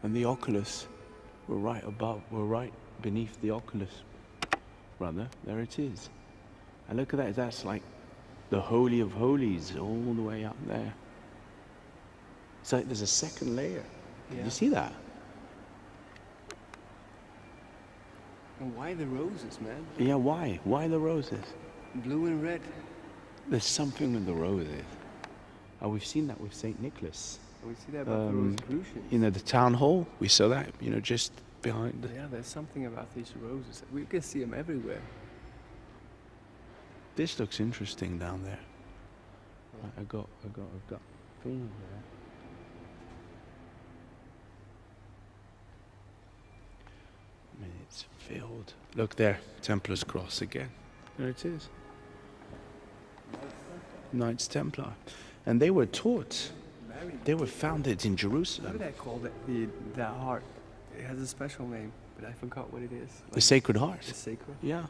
And the oculus, we're right beneath the oculus, brother. There it is. And look at that. That's like the Holy of Holies all the way up there. It's like there's a second layer. Yeah. You see that? And why the roses, man? Yeah. Why? Why the roses? Blue and red. There's something with the roses. Oh, we've seen that with St Niklass. And we see that about the Rosicrucians. You know, the town hall. We saw that. You know, just behind. Yeah, there's something about these roses. We can see them everywhere. This looks interesting down there. I've got feeling there. I mean, it's filled. Look there, Templar's cross again. There it is. Knights Templar. And they were taught. They were founded in What do Jerusalem. they call the heart? It has a special name, but I forgot what it is. The Sacred Heart. The sacred. Yeah.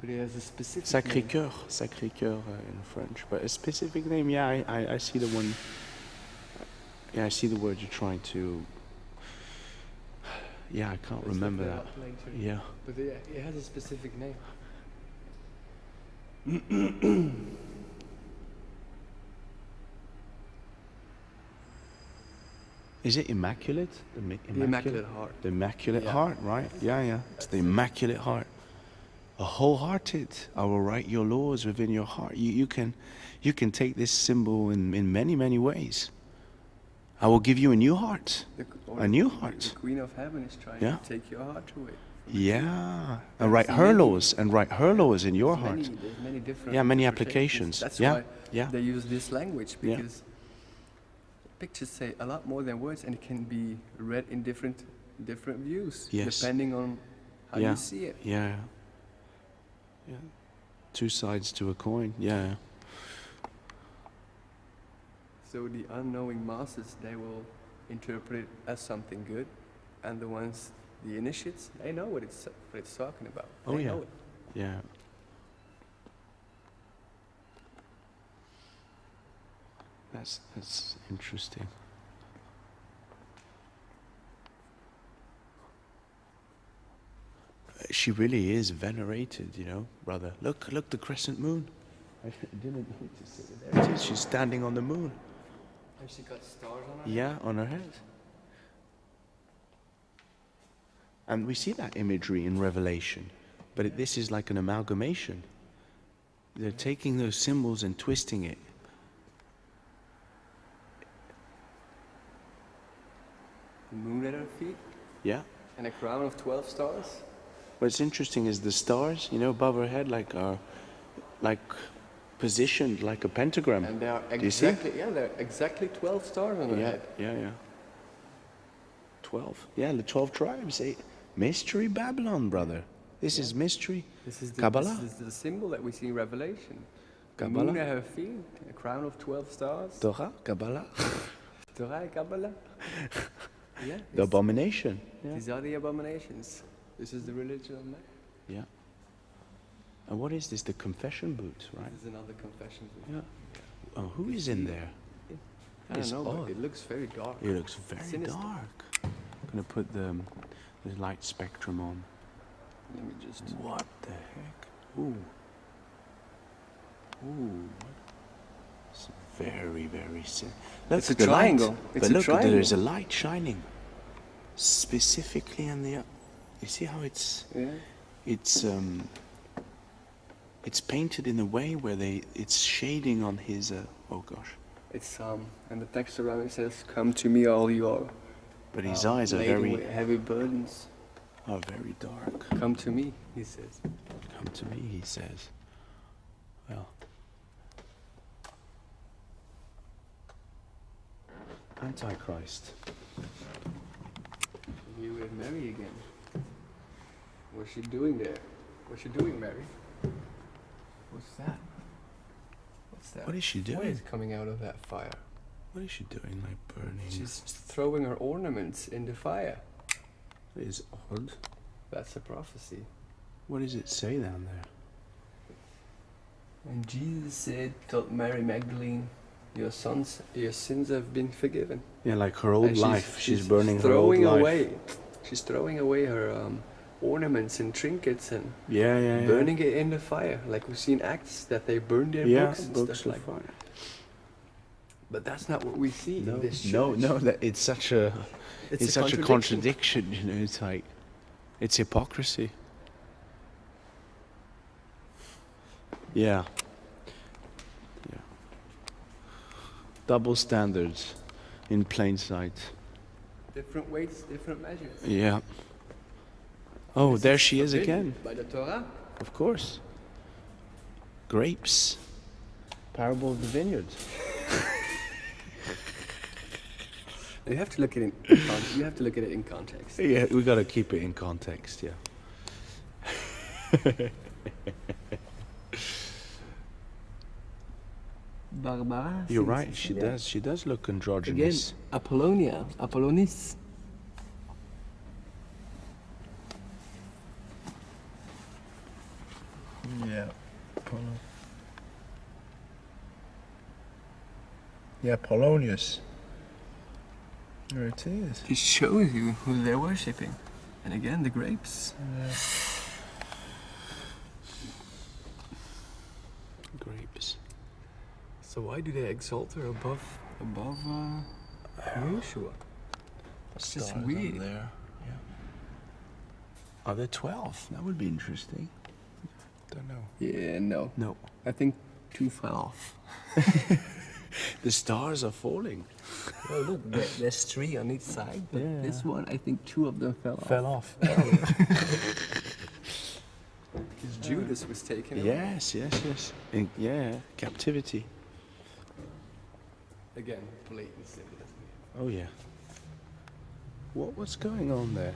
But it has a specific Sacré-Cœur. Sacré-Cœur in French. But a specific name, yeah, I see the one. Yeah, I see the word you're trying to. Yeah, I can't remember that. Yeah. But it has a specific name. Is it Immaculate? The Immaculate Heart. The Immaculate Yeah. Heart, right? Yeah. It's the Immaculate Heart. A wholehearted. I will write your laws within your heart. You can take this symbol in many, many ways. I will give you a new heart. A new heart. The Queen of Heaven is trying Yeah. to take your heart away. Yeah. And write her laws in your heart. There's many different. Yeah, many interpretations. applications. That's Yeah, why yeah. they use this language, Yeah. because pictures say a lot more than words, and it can be read in different views, Yes. depending on how Yeah. you see it. Yeah. Two sides to a coin. Yeah. So the unknowing masses, they will interpret it as something good, and the initiates, they know what it's talking about. Oh, They yeah. know it. Yeah. That's interesting. She really is venerated, you know, brother. Look, the crescent moon. I didn't notice it. There it is. She's standing on the moon. And she got stars on her. Yeah, on her head. And we see that imagery in Revelation, but this is like an amalgamation. They're taking those symbols and twisting it. the moon at her feet, Yeah. and a crown of 12 stars. What's interesting is the stars, you know, above her head, are positioned like a pentagram. And they are Do you see? they're exactly 12 stars on her Yeah, head. yeah. 12. Yeah, the 12 tribes. Mystery Babylon, brother. This is mystery. This is Kabbalah. This is the symbol that we see in Revelation. The Kabbalah. moon at her feet, a crown of 12 stars. Torah, Kabbalah. Torah, Kabbalah. Yeah. The abomination. Yeah. These are the abominations. This is the religion of man. Yeah. And what is this? The confession booth, right? This is another confession booth. Yeah. Oh, who is in there? I don't It's know, odd. but it looks very dark. It looks very Sinister. dark. I'm gonna put the light spectrum on. Let me just. What the heck? Ooh. Ooh. It's very, very Look It's a at the triangle. light. It's But a look, triangle. there's a light shining specifically on the. You see how it's it's painted in a way where it's shading on his. Oh gosh. It's and the text around it says, "Come to me, all you are." But his eyes are laden very with heavy burdens. dark. Come to me, he says. Come to me, he says. Well. Antichrist. Here we have Mary again. What's she doing there? What's she doing, Mary? What's that? What's that? What is she What doing? is coming out of that fire? What is she doing? Like burning? She's throwing her ornaments in the fire. It is odd. That's a prophecy. What does it say down there? And Jesus said, told Mary Magdalene, your sins have been forgiven. Yeah, like her old And life. She's burning her old throwing life. away. She's throwing away her ornaments and trinkets and Yeah. burning it in the fire, like we see in Acts that they burn their books and stuff like that. But that's not what we see in this church. No. That it's such a It's such a contradiction. You know, it's like it's hypocrisy. Yeah. Double standards in plain sight. Different weights, different measures. Yeah. Oh, This there she is forbidden again. By the Torah. Of course. Grapes. Parable of the vineyard. You have to look at it. You have to look at it in context. Yeah, we got to keep it in context. Yeah. Barbara. You're right. She does. She does look Again, androgynous. Apollonis. Yeah. Yeah, Polonius. There it is. It shows you who they're worshipping. And again, the grapes. Grapes. So why do they exalt her above Yeshua? It's just Stars weird. on there. Yeah. Are there 12? That would be interesting. Don't know. Yeah, no. No. I think 2 fell off. The stars are falling. Oh, look, there's 3 on each side, but Yeah. this one, I think 2 of them fell off. off. Because Judas was taken away. Yes. Yeah, captivity. Again, blatant symbolism. Oh yeah. What's going on there?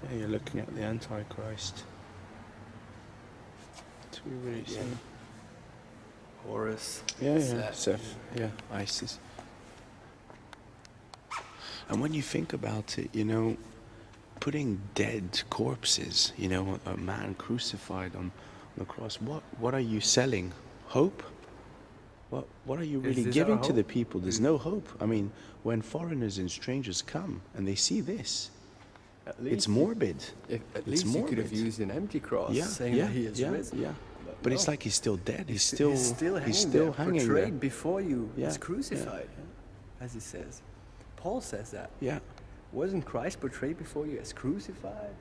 Yeah, you're looking at the Antichrist. Do we really see? Horus. Yeah, Seth. Seth. Yeah, ISIS. And when you think about it, you know, putting dead corpses, you know, a man crucified on the cross, what are you selling? Hope? What are you really this giving our to the hope? people? There's no hope. I mean, when foreigners and strangers come and they see this, it's morbid. At It's least you could have morbid. used an empty cross Yeah, saying yeah, that he is yeah, risen. yeah. But it's no. like he's still dead. He's He's still still hanging there, hanging portrayed there. before you Yeah, was yeah, crucified, as he says. Paul says that. Yeah. Wasn't Christ portrayed before you as crucified?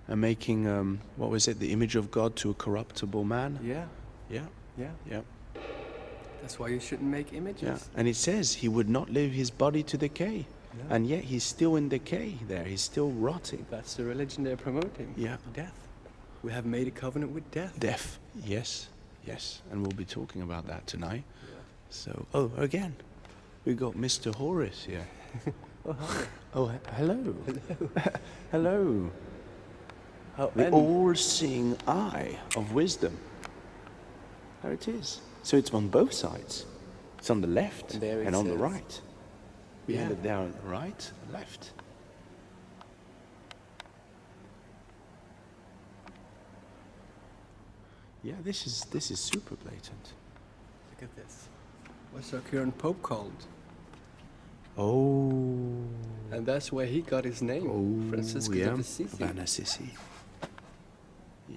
And making what was it? The image of God to a corruptible man. Yeah, Yeah. yeah. Yeah. That's why you shouldn't make images. Yeah, and it says he would not leave his body to decay. No. And yet he's still in decay there. He's still rotting. That's the religion they're promoting. Yeah. Death. We have made a covenant with death. Death. Yes. Yes. And we'll be talking about that tonight. Yeah. So, oh, again, we got Mr. Horace here. Oh, hi. Oh, hello. Hello. How The all-seeing eye of wisdom. There it is. So it's on both sides. It's on the left And there it and on the says- right. We Yeah. have it there on the right, left. Yeah, this is super blatant. Look at this. What's our current pope called? Oh. And that's where he got his name. Oh, Francisco yeah. of Assisi. Van Assisi.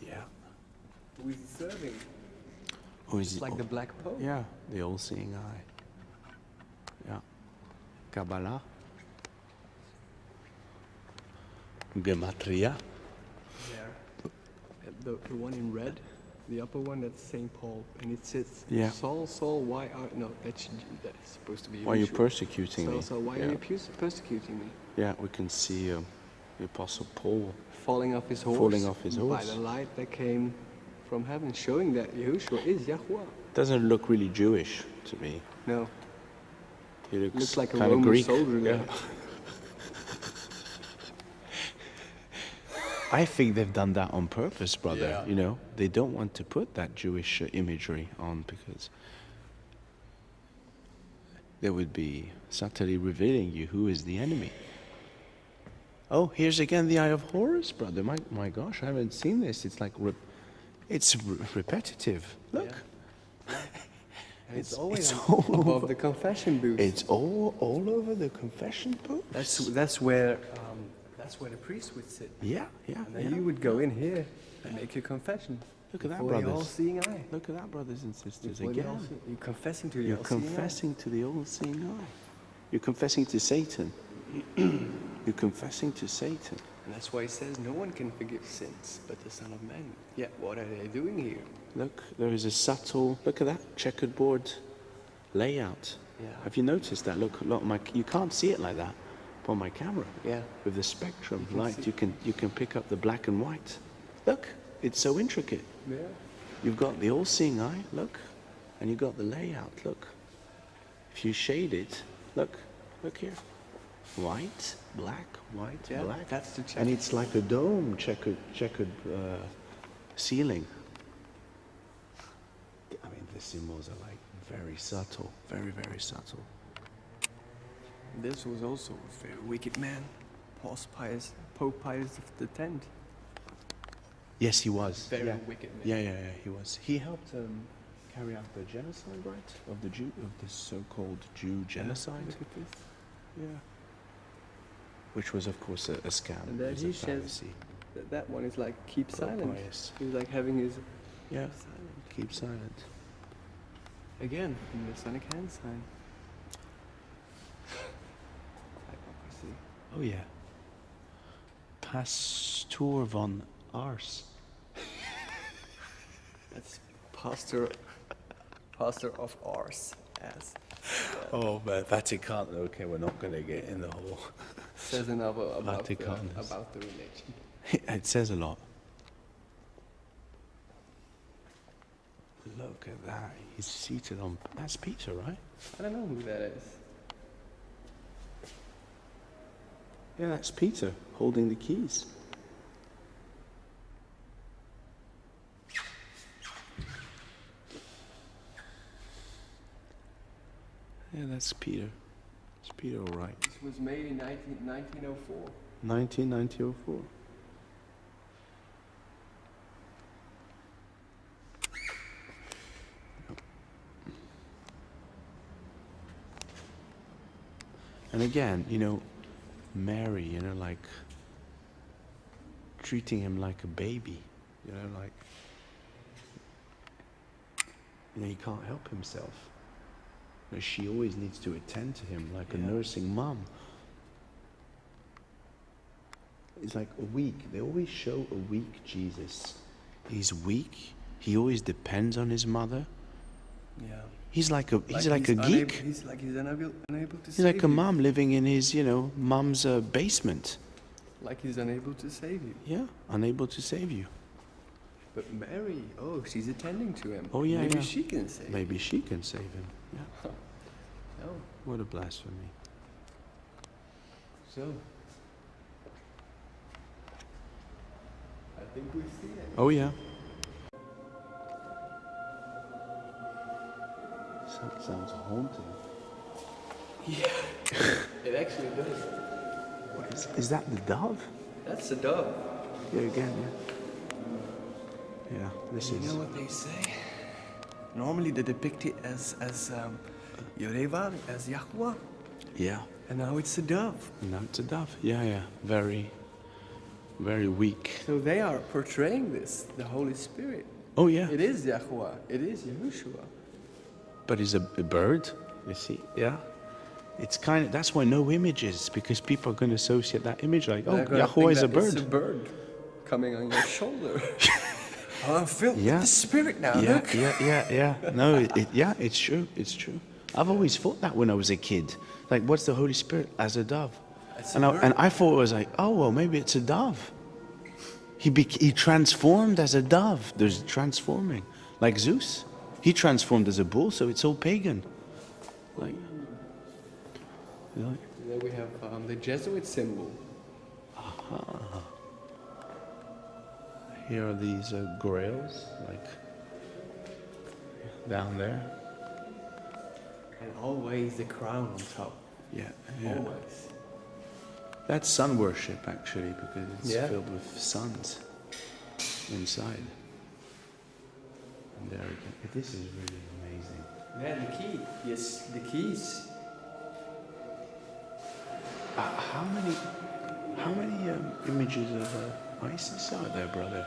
Yeah. Who is he serving? Or is It's it like the Black Pope. Yeah, the all-seeing eye. Yeah. Kabbalah. Gematria. There. The one in red, the upper one, that's St. Paul. And it says, Yeah. Saul, Saul, why are... No, that's supposed to be... Why are you Yeshua. persecuting me? Saul, why Yeah. are you persecuting me? Yeah, we can see the Apostle Paul. Falling off his horse. Falling off his By horse. the light that came from heaven, showing that Yahushua is Yahuwah. Doesn't look really Jewish to me. No, He looks like a kind of Roman Greek. soldier there. Yeah. I think they've done that on purpose, brother. Yeah. You know, they don't want to put that Jewish imagery on because they would be subtly revealing you who is the enemy. Oh, here's again the Eye of Horus, brother. My gosh, I haven't seen this. It's like repetitive. Look. Yeah. And it's always it's all above over. the confession booth. It's all over the confession booth. That's where the priest would sit. Yeah, yeah. And then yeah. you would go in here and make your confession. Look at that, before the brothers. all-seeing eye. Look at that, brothers and sisters. Before the Again, you're confessing to the you're all-seeing confessing to the all-seeing eye. You're confessing to Satan. You're confessing to Satan. eye. And that's why it says no one can forgive sins but the Son of Man. Yet what are they doing here? Look, there is a subtle. Look at that checkered board layout. Yeah. Have you noticed that? Look, you can't see it like that on my camera. Yeah. With the spectrum can light, see. you can pick up the black and white. Look, it's so intricate. Yeah. You've got the all-seeing eye, look, and you've got the layout, look. If you shade it, look here. White, black, white, Yeah, black. that's the check. And it's like a dome checkered ceiling. I mean, the symbols are like very subtle, very, very subtle. This was also a very wicked man. Pope Pius X. Yes, he was. Very yeah. wicked man. Yeah, he was. He helped carry out the genocide, right? Of the so-called Jew genocide. Look at this. Yeah. Which was, of course, a scam. And It then was he a says fallacy. that one is like keep Pope silent. Pius. He's like having his Yeah. silent. Keep silent. Again, in the Masonic hand sign. Hypocrisy. Oh yeah. Pastor von Ars. That's pastor of Ars, as Oh, but Vatican. Okay, we're not going to get in the whole. says another about the Vaticanus. religion. It says a lot. Look at that. He's seated on. That's Peter, right? I don't know who that is. Yeah, that's Peter holding the keys. Yeah, that's Peter. It's Peter, all right. This was made in 1904. 1904. And again, Mary, like treating him like a baby, like, he can't help himself. She always needs to attend to him like a nursing mom. It's like a weak. They always show a weak Jesus. He's weak. He always depends on his mother. Yeah. He's like a He's geek. He's unable to He's save like a you. mom living in his, mom's basement. Like he's unable to save you. Yeah, unable to save you. But Mary, she's attending to him. Oh, yeah, Maybe yeah. she can save him. Maybe she can save him. Yeah. Oh, What a blasphemy. so. I think we see it. Oh, yeah. Sounds haunting. Yeah, it actually does. What is that the dove? That's the dove. Yeah, again, yeah. Yeah, this You is... know what they say? Normally they depict it as Yorevar, as Yahweh, Yeah. and now it's a dove. No, it's a dove. Yeah, yeah. Very, very weak. So they are portraying this, the Holy Spirit. Oh, yeah. It is Yahweh. It is Yahushua. But it's a bird, you see, yeah. It's kind of, that's why no images, because people are going to associate that image like, oh, They're gonna Yahweh think is a that it's bird. a bird coming on your shoulder. Oh, I'm filled Yeah. with the Spirit now. Yeah, Look. yeah. No, yeah, it's true, it's true. I've always thought that when I was a kid. Like, what's the Holy Spirit? As a dove. It's And a I, bird. and I thought it was like, oh, well, maybe it's a dove. He transformed as a dove. There's transforming. Like Zeus. He transformed as a bull, so it's all pagan. Like, There we have the Jesuit symbol. here are these grails, like, down there. And always the crown on top. Yeah, yeah. Always. That's sun worship, actually, because it's Yeah. filled with suns inside. And there we go. This is really amazing. Yeah, the key. Yes, the keys. How many images of Isis are there, brother?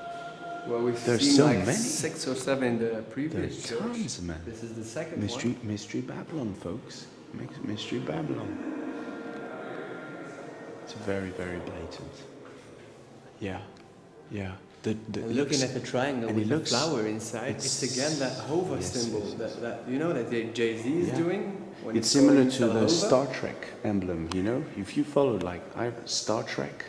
Well, we've There's seen so like many. 6 or 7 in the previous There's church. tons, man. This is the second Mystery Babylon, folks. Mystery Babylon. It's very, very blatant. Yeah, yeah. And looking at the triangle and with it the looks- flower inside, it's again that Hova yes, symbol yes. that you know that Jay-Z is Yeah. doing. When It's he's similar going to the Hova. Star Trek emblem, you know? If you follow Star Trek,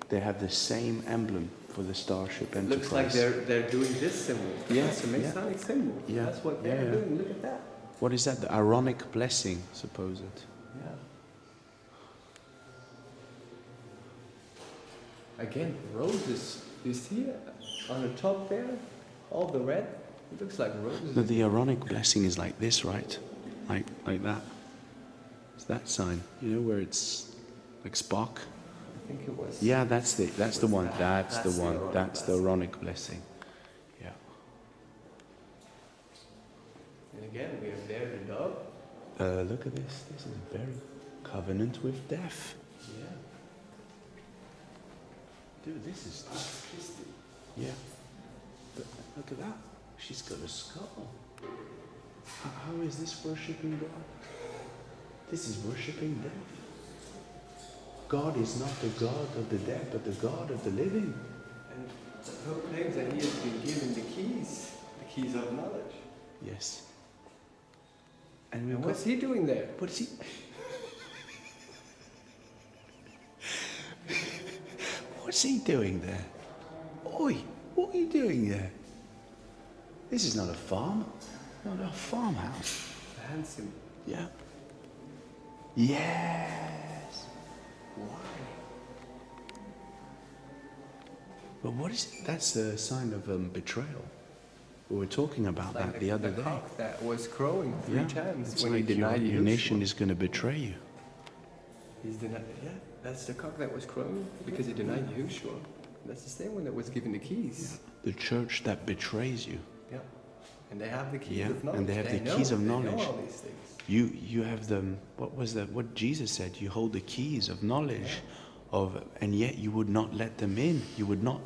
they have the same emblem for the Starship Enterprise. Looks like they're doing this symbol. Yeah, That's a Masonic symbol. Yeah, That's what yeah, they're yeah. doing. Look at that. What is that? The Aaronic blessing, supposed. Yeah. Again, roses. You see it on the top there? All the red? It looks like roses. No, the Aaronic blessing is like this, right? Like that. It's that sign. You know where it's like Spock? I think it was. Yeah, that's the one. That's the one. Aaronic That's the blessing. Aaronic blessing. Yeah. And again, we have there the dove. Look at this. This is very covenant with death. Yeah. Dude, this is twisted. Yeah. Look at that. She's got a skull. How is this worshipping God? This is worshipping death. God is not the God of the dead, but the God of the living. And the Pope claims that he has been given the keys of knowledge. Yes. And And what's he doing there? What's he? What's he doing there? Oi, what are you doing there? This is not a farm. Not a farmhouse. The hand symbol. Yeah. Yes. Why? But what is it? That's a sign of betrayal. We were talking about that the other day. cock that was crowing 3 times It's when like he denied your Yahushua. nation is going to betray you. He's denied. Yeah, that's the cock that was crowing because he denied Yahushua. That's the same one that was given the keys. The church that betrays you. Yeah. And they have the keys Yeah, of knowledge. and they have the know, keys of they knowledge. know all these things. You have them. What was that? What Jesus said? You hold the keys of knowledge, and yet you would not let them in. You would not.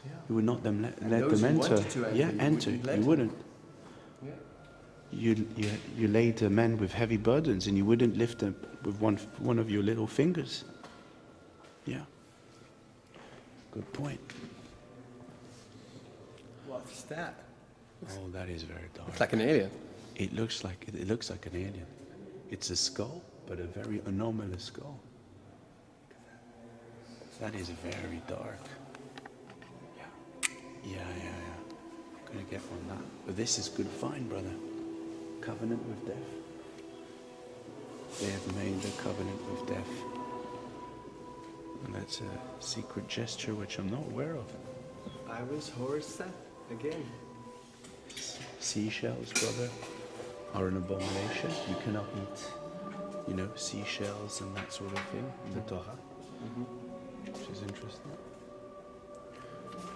Yeah. You would not let And them those who enter. wanted to enter, Yeah, you enter. wouldn't let You them. wouldn't. Yeah. You laid men with heavy burdens, and you wouldn't lift them with one of your little fingers. Yeah. Good point. What's that? Oh, that is very dark. It's like an alien. It looks like an alien. It's a skull, but a very anomalous skull. That is very dark. Yeah. I'm gonna get on that. But this is good find, brother. Covenant with death. They have made a covenant with death. And that's a secret gesture which I'm not aware of. Iris, horse, again. Seashells, brother, are an abomination. You cannot eat, seashells and that sort of thing in the Torah, which is interesting.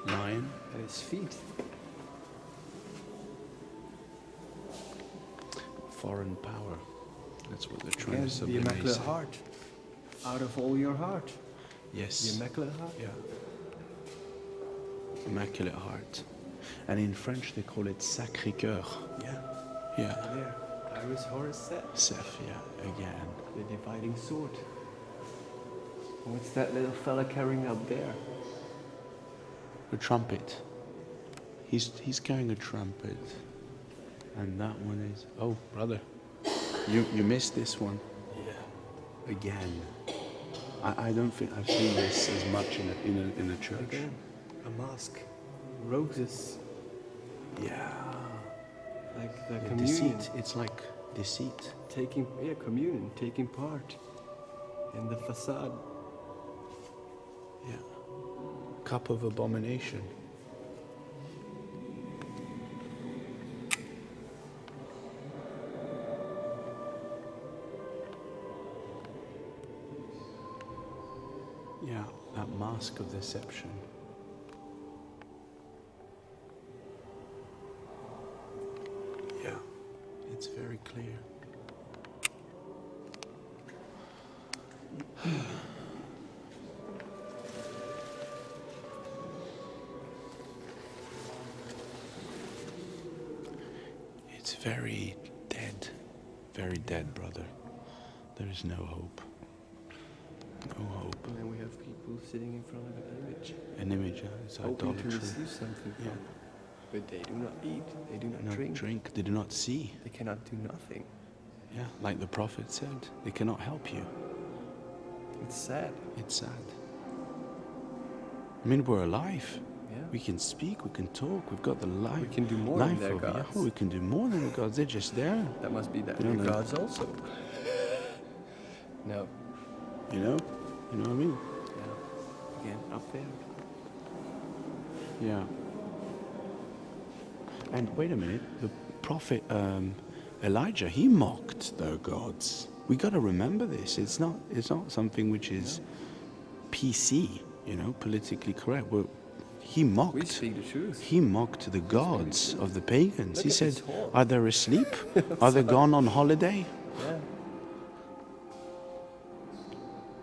Lion. And his feet. Foreign power. That's what they're trying to The sublimate. Immaculate Heart. Out of all your heart. Yes. The Immaculate Heart. Yeah. Immaculate Heart. And in French they call it Sacré-Cœur. Yeah. Yeah. There. Iris, horse, Seth. Seth, yeah, again. The dividing sword. What's that little fella carrying up there? A trumpet. He's carrying a trumpet. And that one is... Oh, brother. You missed this one. Yeah. Again. I don't think I've seen this as much in a church. Again. A mask. Roses. Yeah. Like the Yeah, communion. deceit. It's like deceit. Communion. Taking part in the facade. Yeah. Cup of abomination. Yeah, that mask of deception. Yeah, it's very clear. It's very dead, brother. There is no hope. No hope. And then we have people sitting in front of an image. An image, it's hoping to idolatry. receive something from Yeah. it. But they do not eat, they do not No drink. They do not see. They cannot do nothing. Yeah, like the prophet said, they cannot help you. It's sad. It's sad. I mean, we're alive. Yeah. We can speak, we can talk, we've got the life. We can do more life than their of gods. Yahweh. We can do more than the gods. They're just there. That must be that You know, their like- gods also. No. You know? You know what I mean? Yeah. Again, up there. Yeah. And wait a minute, the prophet Elijah, he mocked their gods. We got to remember this. It's not something which is PC, politically correct. He mocked. We speak the truth. He mocked the gods of the pagans. Look He at said, this horn. "Are they asleep? Are they gone on holiday?" Yeah.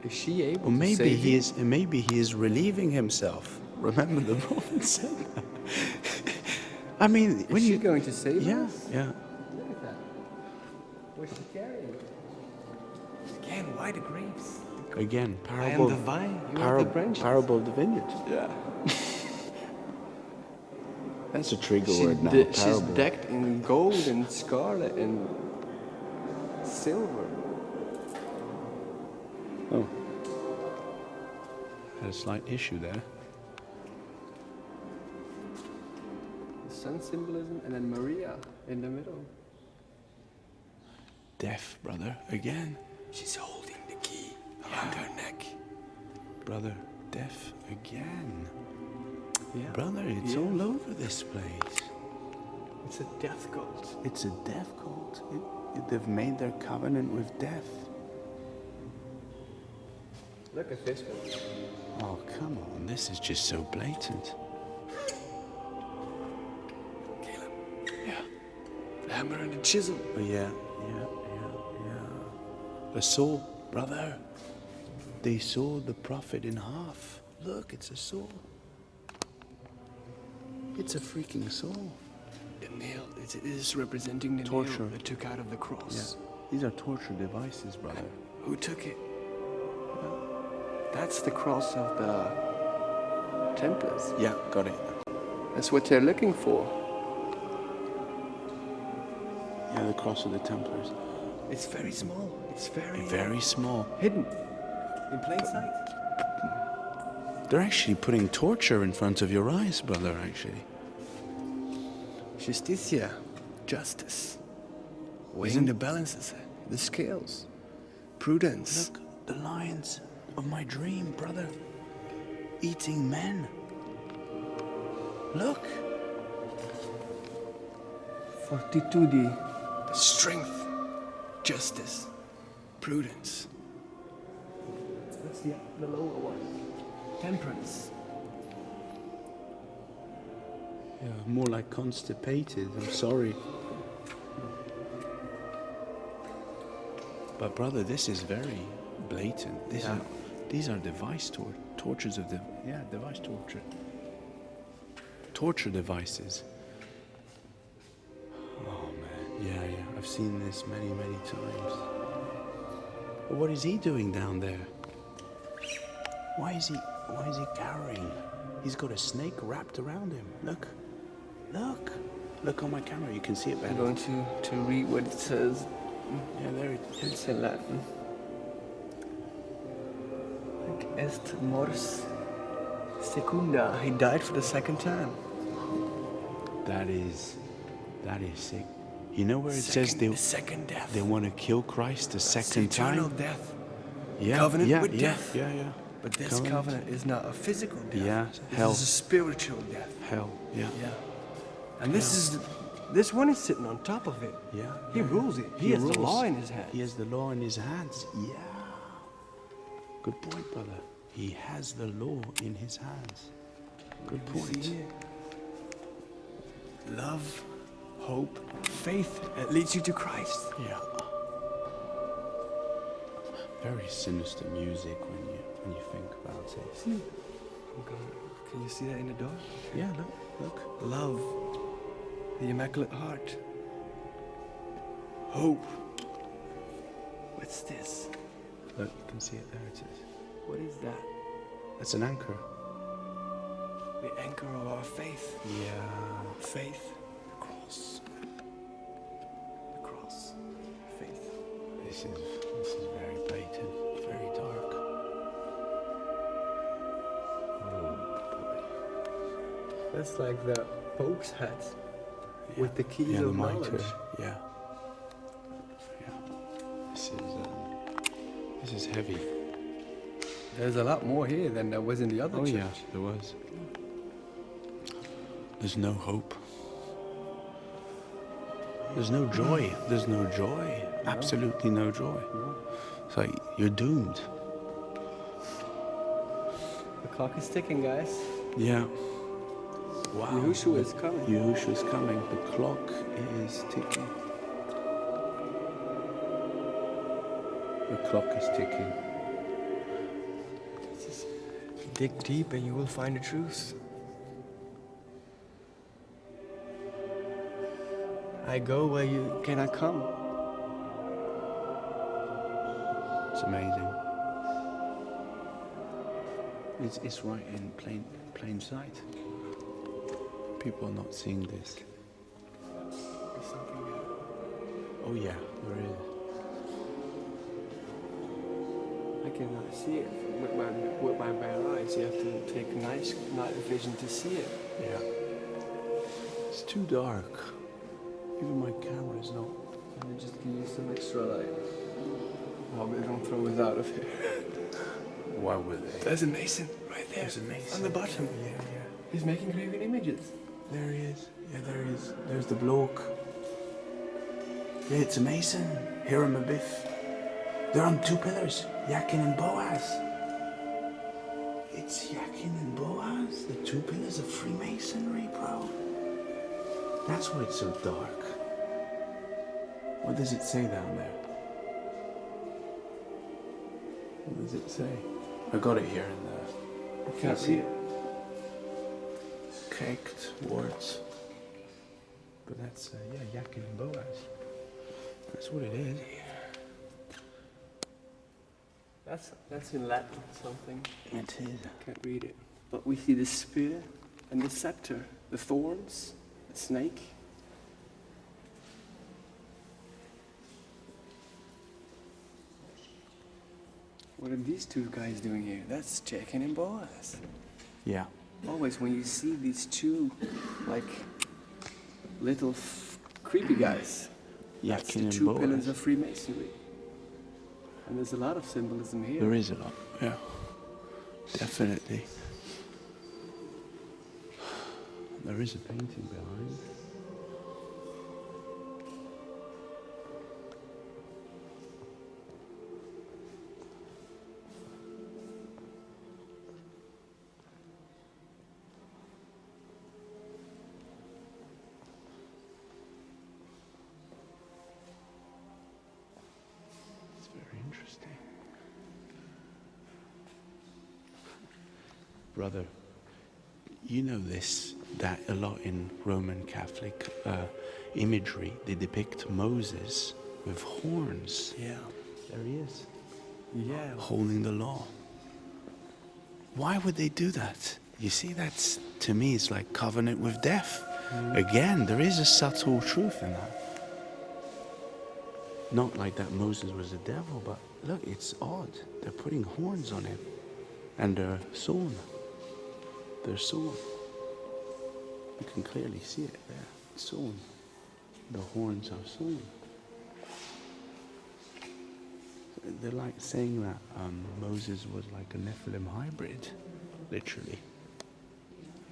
Is she able Or to maybe save he you? is. Maybe he is relieving himself. Remember the prophet said that. I mean, when Is she you going to save yeah, us? yeah. Look at that. What's she carrying? Again, why the grapes? Again, I parable. am the vine, you are the branches. Parable of the vineyard. Yeah. That's a trigger word now. She's Parable. decked in gold and scarlet and silver. Oh. Had a slight issue there. The sun symbolism, and then Maria in the middle. Deaf, brother. Again. She's holding the key around her neck. Brother, deaf again. Yeah. Brother, it's all over this place. It's a death cult. It's a death cult. They've made their covenant with death. Look at this one. Oh, come on. This is just so blatant. Caleb. Yeah. The hammer and the chisel. Oh, yeah. A saw, brother. They saw the prophet in half. Look, it's a saw. It's a freaking saw. The nail. It is representing the Torture. nail that took out of the cross. These are torture devices, brother. Who took it? That's the cross of the Templars. Yeah, got it. That's what they're looking for. Yeah, the cross of the Templars. It's very small. It's very Very small. hidden in plain sight. They're actually putting torture in front of your eyes, brother, actually. Justitia, justice. Weighing the balances, the scales. Prudence. Look, the lions of my dream, brother. Eating men. Look. Fortitude, the strength. Justice. Prudence. That's the lower one. Temperance. Yeah, more like constipated. I'm sorry. But brother, this is very blatant. These are device tortures of the device torture. Torture devices. Oh man, yeah. I've seen this many times. But what is he doing down there? Why is he cowering? He's got a snake wrapped around him. Look on my camera. You can see it better. I'm going to read what it says. Yeah, there it is. It's in Latin. Like est mors secunda. He died for the second time. That is sick. You know where it says second death. they want to kill Christ the second eternal time? death. Yeah, Covenant with death. Yeah. But this covenant is not a physical death. Yeah, this hell. is a spiritual death. Hell, yeah. And this one is sitting on top of it. Yeah. He rules it. He has the law in his hands. He has the law in his hands. Yeah. Good point, brother. He has the law in his hands. Good point. Love, hope, faith. It leads you to Christ. Yeah. Very sinister music when you think about it. See? Can you see that in the door? Yeah, look. Love, the Immaculate Heart. Hope. What's this? Look, you can see it there. It is. What is that? That's an anchor. The anchor of our faith. Yeah. Faith. The cross. The cross. Faith. This is very blatant, very dark. Oh boy. That's like the Pope's hat with the keys the of mitre. knowledge. Yeah. This is heavy. There's a lot more here than there was in the other church. Yeah, there was. There's no hope. There's no joy. There's no joy. No. Absolutely no joy. No. It's like you're doomed. The clock is ticking, guys. Yeah. Wow. Yahushua is coming. Yahushua is coming. The clock is ticking. The clock is ticking. Just dig deep and you will find the truth. I go where you cannot come. It's amazing. It's right in plain sight. People are not seeing this. Oh yeah, there is. I cannot see it with my bare eyes. You have to take night vision to see it. Yeah. It's too dark. Even my camera is not. Let me just give you some extra light. Oh, they don't throw us out of here. Why would they? There's a mason right there. There's a mason. On the bottom. Yeah. He's making graven images. There he is. Yeah, there he is. There's the bloke. Yeah, it's a mason. Hiram Abiff. They're on two pillars. Yakin and Boaz. It's Yakin and Boaz. The two pillars of Freemasonry, bro. That's why it's so dark. What does it say down there? What does it say? I got it here in the... I can't see it. Caked words. But that's, Yakin and Boaz. That's what it is. That's in Latin something. It is. Can't read it. But we see the spear and the scepter, the thorns, the snake. What are these two guys doing here? That's checking in Boaz. Yeah. Always when you see these two, like, little creepy guys, that's the two pillars of Freemasonry. And there's a lot of symbolism here. There is a lot, yeah. Definitely. There is a painting behind. It's very interesting. Brother, you know this, that a lot in Roman Catholic imagery, they depict Moses with horns. Yeah. There he is. Yeah. Holding the law. Why would they do that? You see, that's, to me, it's like covenant with death. Again, there is a subtle truth in that. Not like that Moses was a devil, but look, it's odd. They're putting horns on him. And they're sawn. They're sawn. You can clearly see it there. Sawn. The horns are sawn. They're like saying that Moses was like a Nephilim hybrid, literally.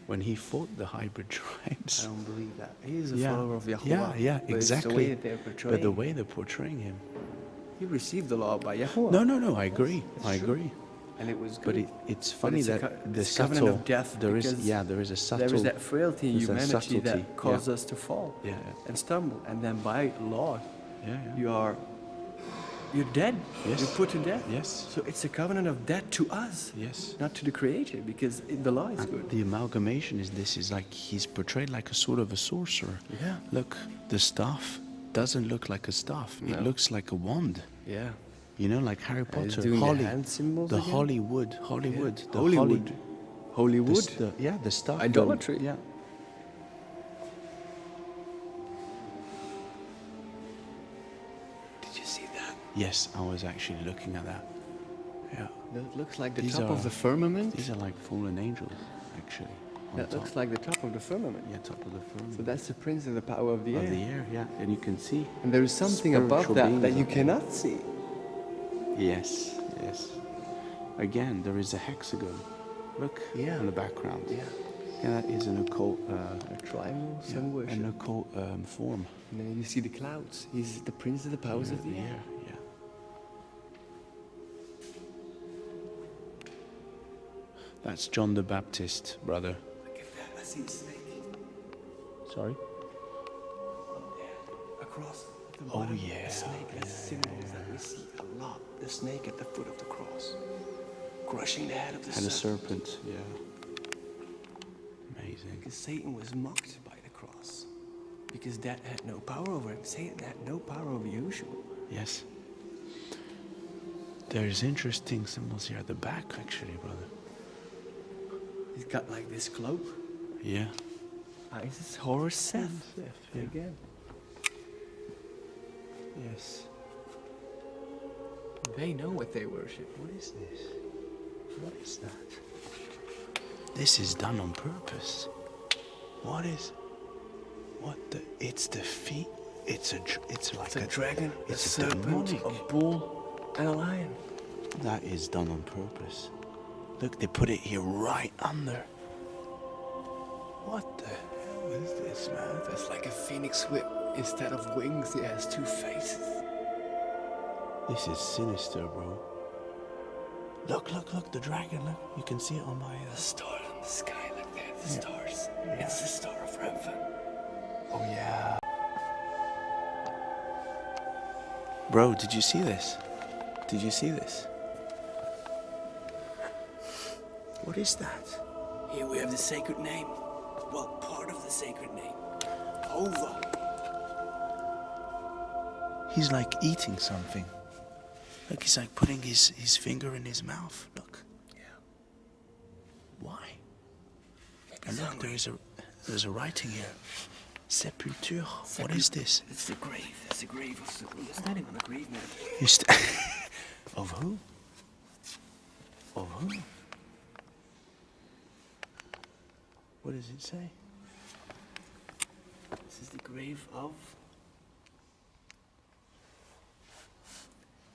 When he fought the hybrid tribes. I don't believe that. He is a follower of Yahweh. Yeah, but exactly. It's the way that they're portraying. But the way they're portraying him. He received the law by Yahweh. No, I agree. I agree. And it was good. But it's funny it's that the it's a covenant subtle, of death. there is a subtle. There is that frailty in there's a humanity subtlety, that causes us to fall and stumble. And then by law, you're dead. Yes. You're put to death. Yes. So it's a covenant of death to us. Yes. Not to the Creator, because the law is good. The amalgamation is like he's portrayed like a sort of a sorcerer. Yeah. Look, the staff doesn't look like a staff. No. It looks like a wand. Yeah. You know, like Harry He's Potter. doing Holly, the hand symbols the again? Hollywood. Yeah. The Hollywood. Hollywood. The stuff. Idolatry. Yeah. Did you see that? Yes, I was actually looking at that. Yeah. That looks like the These top are- of the firmament. These are like fallen angels, actually. on That top. looks like the top of the firmament. Yeah, top of the firmament. So that's the prince of the power of the air. Of the air, yeah. And you can see. And there is something above spiritual that beings that you up there. cannot see. Yes, yes. Again, there is a hexagon. Look Yeah. in the background. Yeah. And that is an occult, A triangle, sun worship. an occult form. And then you see the clouds. He's the prince of the powers of the air. Yeah. That's John the Baptist, brother. Look at that. I see a snake. Sorry? Across the Oh, bottom. yeah. The snake. That's symbols that we see a lot. The snake at the foot of the cross. Crushing the head of the And a serpent. serpent, yeah. Amazing. Because Satan was mocked by the cross. Because that had no power over him. Satan had no power over Yeshua. Yes. There's interesting symbols here at the back, actually, brother. He's got like this cloak. Yeah. Isis, Horus, Seth. Yeah. Again. Yes. They know what they worship. What is this? What is that? This is done on purpose. What the? It's the feet. It's like It's a dragon, a It's a serpent, demonic. a bull, and a lion. That is done on purpose. Look, they put it here right under. What the hell is this, man? That's like a phoenix whip. Instead of wings, it has two faces. This is sinister, bro. Look, the dragon, look. You can see it on my... The stars in the sky, like that. The stars. It's the star of Remphan. Oh, yeah. Bro, did you see this? Did you see this? What is that? Here we have the sacred name. Well, part of the sacred name. Hova. He's like eating something. Look, he's like putting his finger in his mouth. Look. Yeah. Why? And look, there's a writing here. Sepulture. What is this? It's the grave. It's the grave of the... We're standing on the grave, man. Of who? Of who? What does it say? This is the grave of.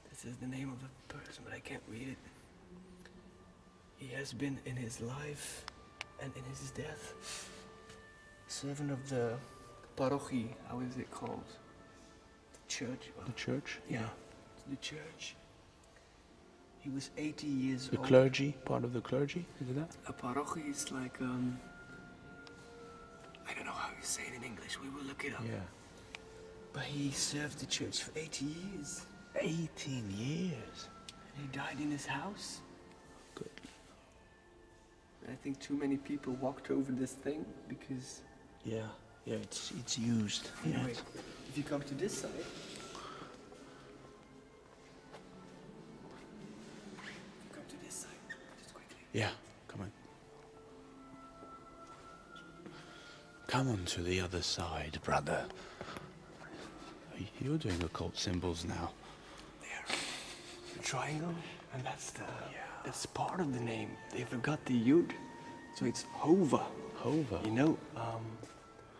This is the name of the person, but I can't read it. He has been in his life and in his death servant of the parochie. How is it called? The church. The church? Yeah, the church. He was 80 years The old. clergy, part of the clergy, is it that? A parochie is like I don't know how you say it in English. We will look it up. Yeah. But he served the church for 80 years. 18 years. And he died in his house. Good. I think too many people walked over this thing because. Yeah, it's used. Yeah. Anyway, if you come to this side. Come to this side, just quickly. Yeah, come on. Come on to the other side, brother. You're doing occult symbols now. There, the triangle, and that's part of the name. They forgot the yud, so it's Hova. Hova. You know,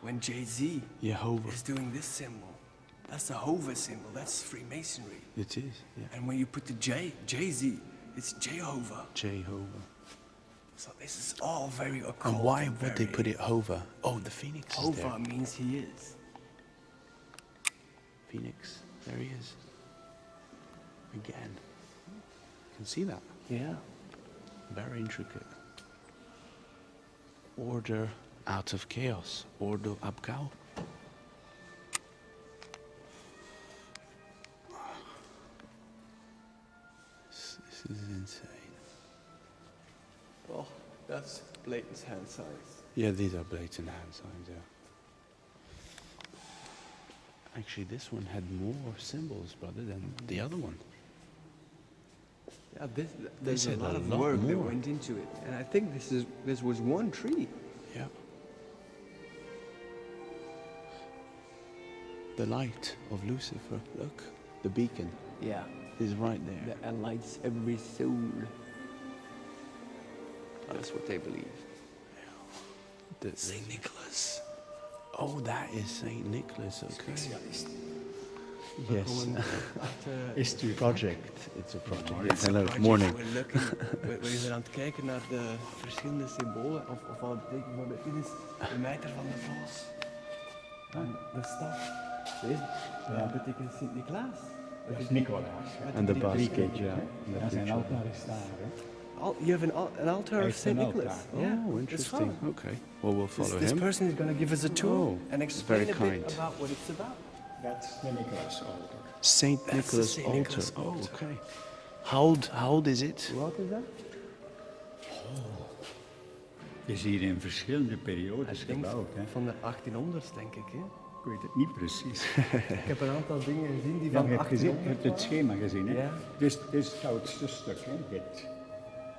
when Jay-Z Jehovah. is doing this symbol, that's the Hova symbol. That's Freemasonry. It is, yeah. And when you put the Jay-Z, it's Jehovah. Jehovah. So this is all very occult. And why would they very- put it Hova? Oh, the phoenix is there. Hova means he is. Phoenix, there he is. Again. You can see that. Yeah. Very intricate. Order out of chaos. Order abkau. This is insane. Well, that's blatant hand signs. Yeah, these are blatant hand signs, yeah. Actually, this one had more symbols, brother, than the other one. Yeah, there's a said lot a of lot work that more. went into it, and I think this was one tree. Yeah. The light of Lucifer, look, the beacon Yeah. is right there. That enlightens every soul. That's what they believe. St Niklass. Oh, that is St Niklass, okay. Specialist. Yes. Is het Project. It's a project. It's a Hello, project. morning. We zijn aan het kijken naar de verschillende symbolen of wat het betekent. Bijvoorbeeld, dit is de mijter van de vos. En de staf. Deze betekent St Niklaas. Dat is Nicolaas. En de basket, Cricket, ja. Ja, zijn altaar is daar. Hè. You have an altar of Heeft St een Nicholas. altaar. Yeah, Oh, that's interesting. fine. Okay. Well, we'll follow This him. person is going to give us a tour Oh, and explain very a bit kind. about what it's about. Dat is de Nicolaas altaar. Saint That's the Nicholas St. altar. Nicholas Oh, altar. okay. How old is it? Hoe oud is dat? Het is hier in verschillende periodes Ik denk gebouwd. Hè. van de 1800s, denk ik. Hè? Ik weet het niet precies. Ik heb een aantal dingen gezien die Ja, van je hebt gezien, je 1800 hebt het schema gezien. Hè. Ja. Dit is het oudste stuk. Hè. Dit.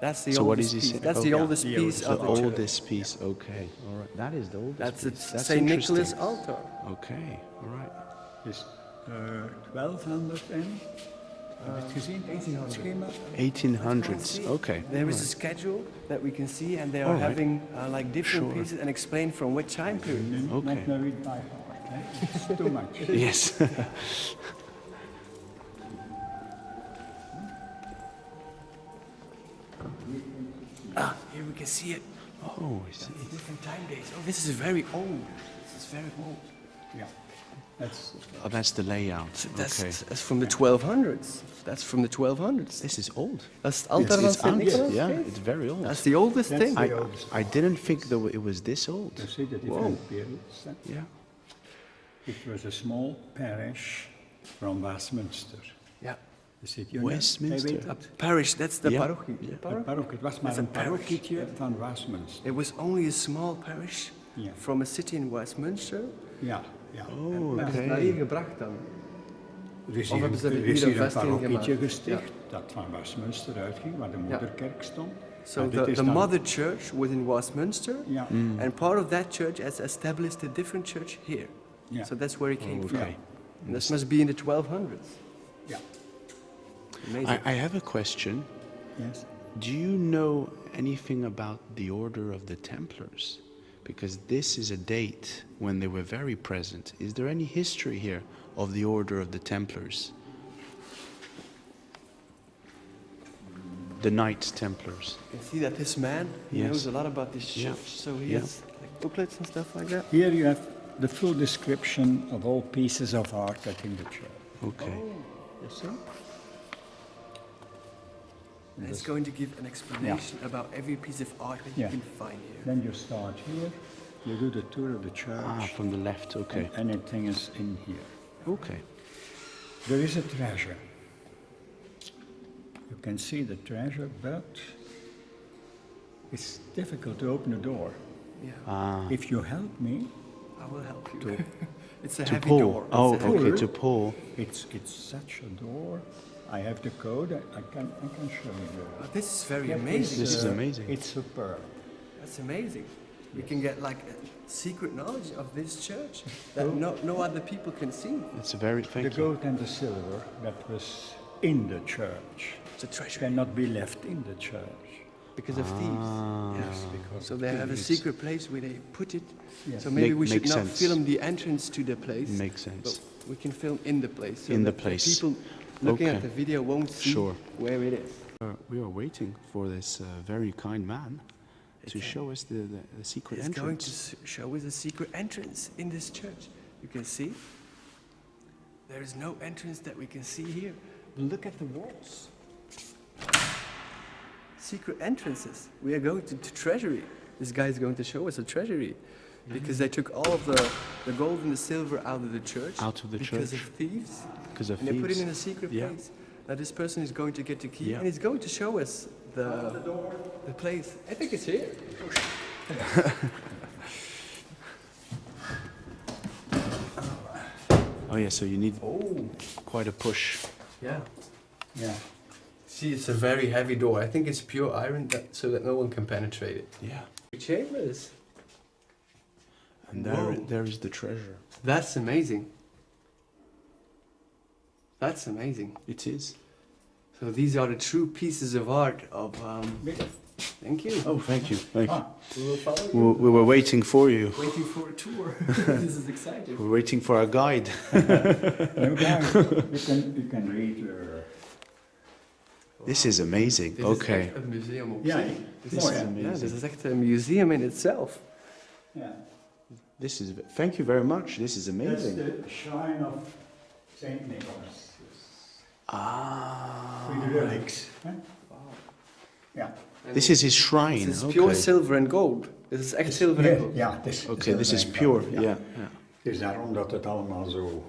That's the So what oldest is he piece. saying? That's Oh, the yeah. oldest The piece The of the church. oldest piece. Okay. All right. That is the oldest That's piece. it. That's St. interesting. Nicholas altar. Okay. All right. Dus 1200 en... Heb je het gezien? 1800. Het schema? 1800s. Okay. There all is a right. schedule that we can see, and they are Alright. having like different Sure. pieces and explain from which time period. Nu Okay. not know it by heart. Hè. It's too much. Yes. Here we can see it. Oh, I see. Different time dates. Oh, this is very old. This is very old. Ja. That's, Oh, that's the layout. That's, Okay. that's from the 1200s. That's from the 1200s. This is old. That's the altar van It's St. old. Nicholas. Yeah, okay? it's very old. That's the oldest That's thing. the- I didn't think that it was this old. you see the Whoa. different periods. Hè. Yeah. It was a small parish from Westminster. Yeah. De city. Westminster. Hij weet het. Parish, that's the Yeah. parochie. Yeah. The De parochie. parochie. Het was maar It's een a parish. parochietje van Westminster. It was only a small parish Yeah. from a city in Westminster. Ja, ja. Oh, Ja. okay. Naar hier gebracht dan. Er is Of hebben ze hier, hier er is een hier een vestiging parochietje gemaakt? gesticht dat van Westminster uitging, waar de moederkerk stond. So En dit the is the dan- mother church was in Westminster, Ja, and part of that church has established a different church here. ja, So that's where he came from. Okay. And this must be in the 1200s. ja. Amazing. I have a question. Yes. Do you know anything about the order of the Templars? Because this is a date when they were very present. Is there any history here of the order of the Templars? The Knights Templars. You can see that this man, he Yes. knows a lot about this church. Yeah. So he Yeah. has like booklets and stuff like that. Here you have the full description of all pieces of art that in the church. Okay. You see? And it's going to give an explanation about every piece of art that Yeah. you can find here. Then you start here, you do the tour of the church, Ah, from the left, okay. and anything is in here. Okay. There is a treasure. You can see the treasure, but it's difficult to open the door. Yeah, Ah, If you help me, I will help you. to, It's a to heavy pull. door. Oh, It's a heavy okay, door. to pull. it's such a door. I have the code. I can show you. Oh, this is very That amazing. This is amazing. It's superb. That's amazing. We can get like a secret knowledge of this church that no other people can see. It's a very, The thank you. gold and the silver that was in the church It's a treasure cannot be left in the church. because of thieves. Yes, because so they have a secret place where they put it. Yes. So maybe we should Makes not sense. film the entrance to the place. Makes sense. But we can film in the place. So In the that place. people looking Okay. at the video won't see Sure. where it is. We are waiting for this very kind man to show us the secret He's going to entrance. show us a secret entrance in this church. You can see. There is no entrance that we can see here. But look at the walls. Secret entrances. We are going to treasury. This guy is going to show us a treasury. Because they took all of the gold and the silver out of the church. Out of the because church. of thieves. Because of And they put it thieves. in a secret Yeah. place. Now this person is going to get the key Yeah. and he's going to show us the place. I think it's here. Oh yeah, so you need Oh, quite a push. yeah. Yeah. See, it's a very heavy door. I think it's pure iron so that no one can penetrate it. Yeah. Chambers. And Whoa. there is the treasure. That's amazing. That's amazing. It is. So these are the true pieces of art of. Thank you. Oh, thank you. Thank you. We will follow you. We were waiting for you. Waiting for a tour. This is exciting. We're waiting for our guide. You can read. This is amazing. Dit okay. is echt een museum op Ja, zich. this Dit is is, amazing. ja, dit is echt een museum in itself. Yeah. This is. Thank you very much. This is That's amazing. the shrine of St Niklass. Ah. With the relics. Huh? Yeah. This is his shrine. This is okay. pure silver and gold. Dit is echt zilver en gold. Ja, het is Okay, this is zilver en pure. goud, Yeah. yeah. Het is daarom dat het allemaal zo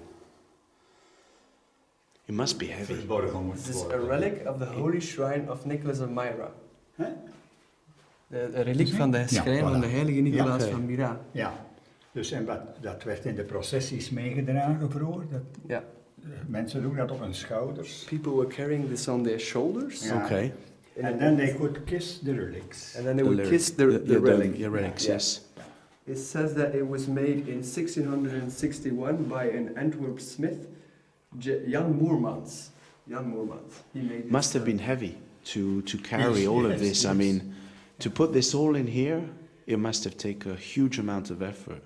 It must be heavy. verborgen moet This is a worden. relic of the holy shrine of Nicholas of Myra. Huh? De reliek van de schrijn van de heilige Nicolaas oké. van Myra. Ja, dus en dat werd in de processies meegedragen vroeger. Ja. Mensen doen dat op hun schouders. People were carrying this on their shoulders. Ja. Okay. And then they could kiss the relics. And then they would lyric- kiss the relic. The relics, Yeah. yes. It says that it was made in 1661 by an Antwerp smith, Jan Moermans. Jan Moermans. He made this, Must have been heavy to carry all of Yes, this. I yes. mean, to put this all in here, it must have taken a huge amount of effort.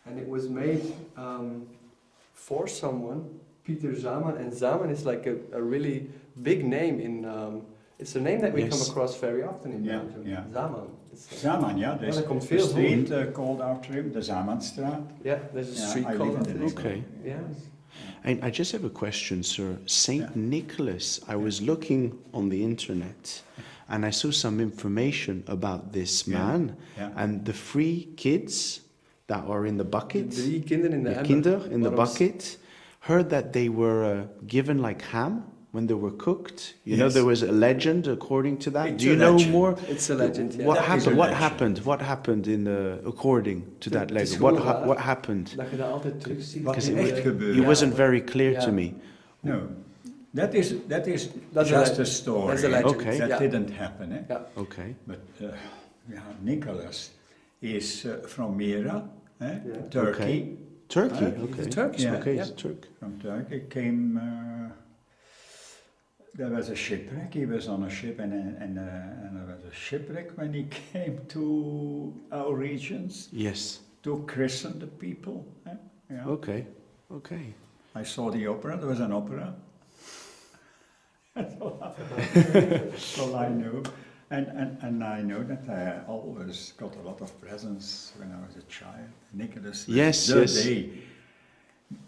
And it was made for someone, Peter Zaman. And Zaman is like a really big name in. It's a name that we Yes. come across very often in Yeah, Belgium. yeah. Zaman. It's, Zaman, ja. There's dat komt a veel street called after him, de Zamanstraat. yeah, there's a Yeah, street I called live in after the it. Okay. Yeah. And I just have a question, sir. St. Yeah. Nicholas, I was looking on the internet and I saw some information about this Yeah. man Yeah. and the 3 kids that are in the bucket. De 3 kinderen in de The emmer. kinder in the Waarom- bucket. Heard that they were given like ham when they were cooked. You know, Yes. there was a legend according to that. It's Do you a know legend. more? It's a legend, yeah. What That is happened? a What legend. happened? What happened in the according to that Het is legend? gewoon What waar. what happened? Dat je dat altijd terugziet. Wat Because er it echt wa- gebeurt. It wasn't very clear Ja. to me. No, that is That's just a a legend. story. That's a legend. Okay. That Ja. didn't happen. Eh? Ja. Okay. But Nicholas is from Myra, Turkey. Okay. Turkey. Huh? Okay. He's Turkish, Yeah. Okay, yeah. he's Turk. From Turkey came there was a shipwreck. He was on a ship, and there was a shipwreck when he came to our regions Yes. to christen the people. Yeah. Okay. Okay. I saw the opera. There was an opera. That's all I know. And I know that I always got a lot of presents when I was a child. Niklass. Yes, the yes. day.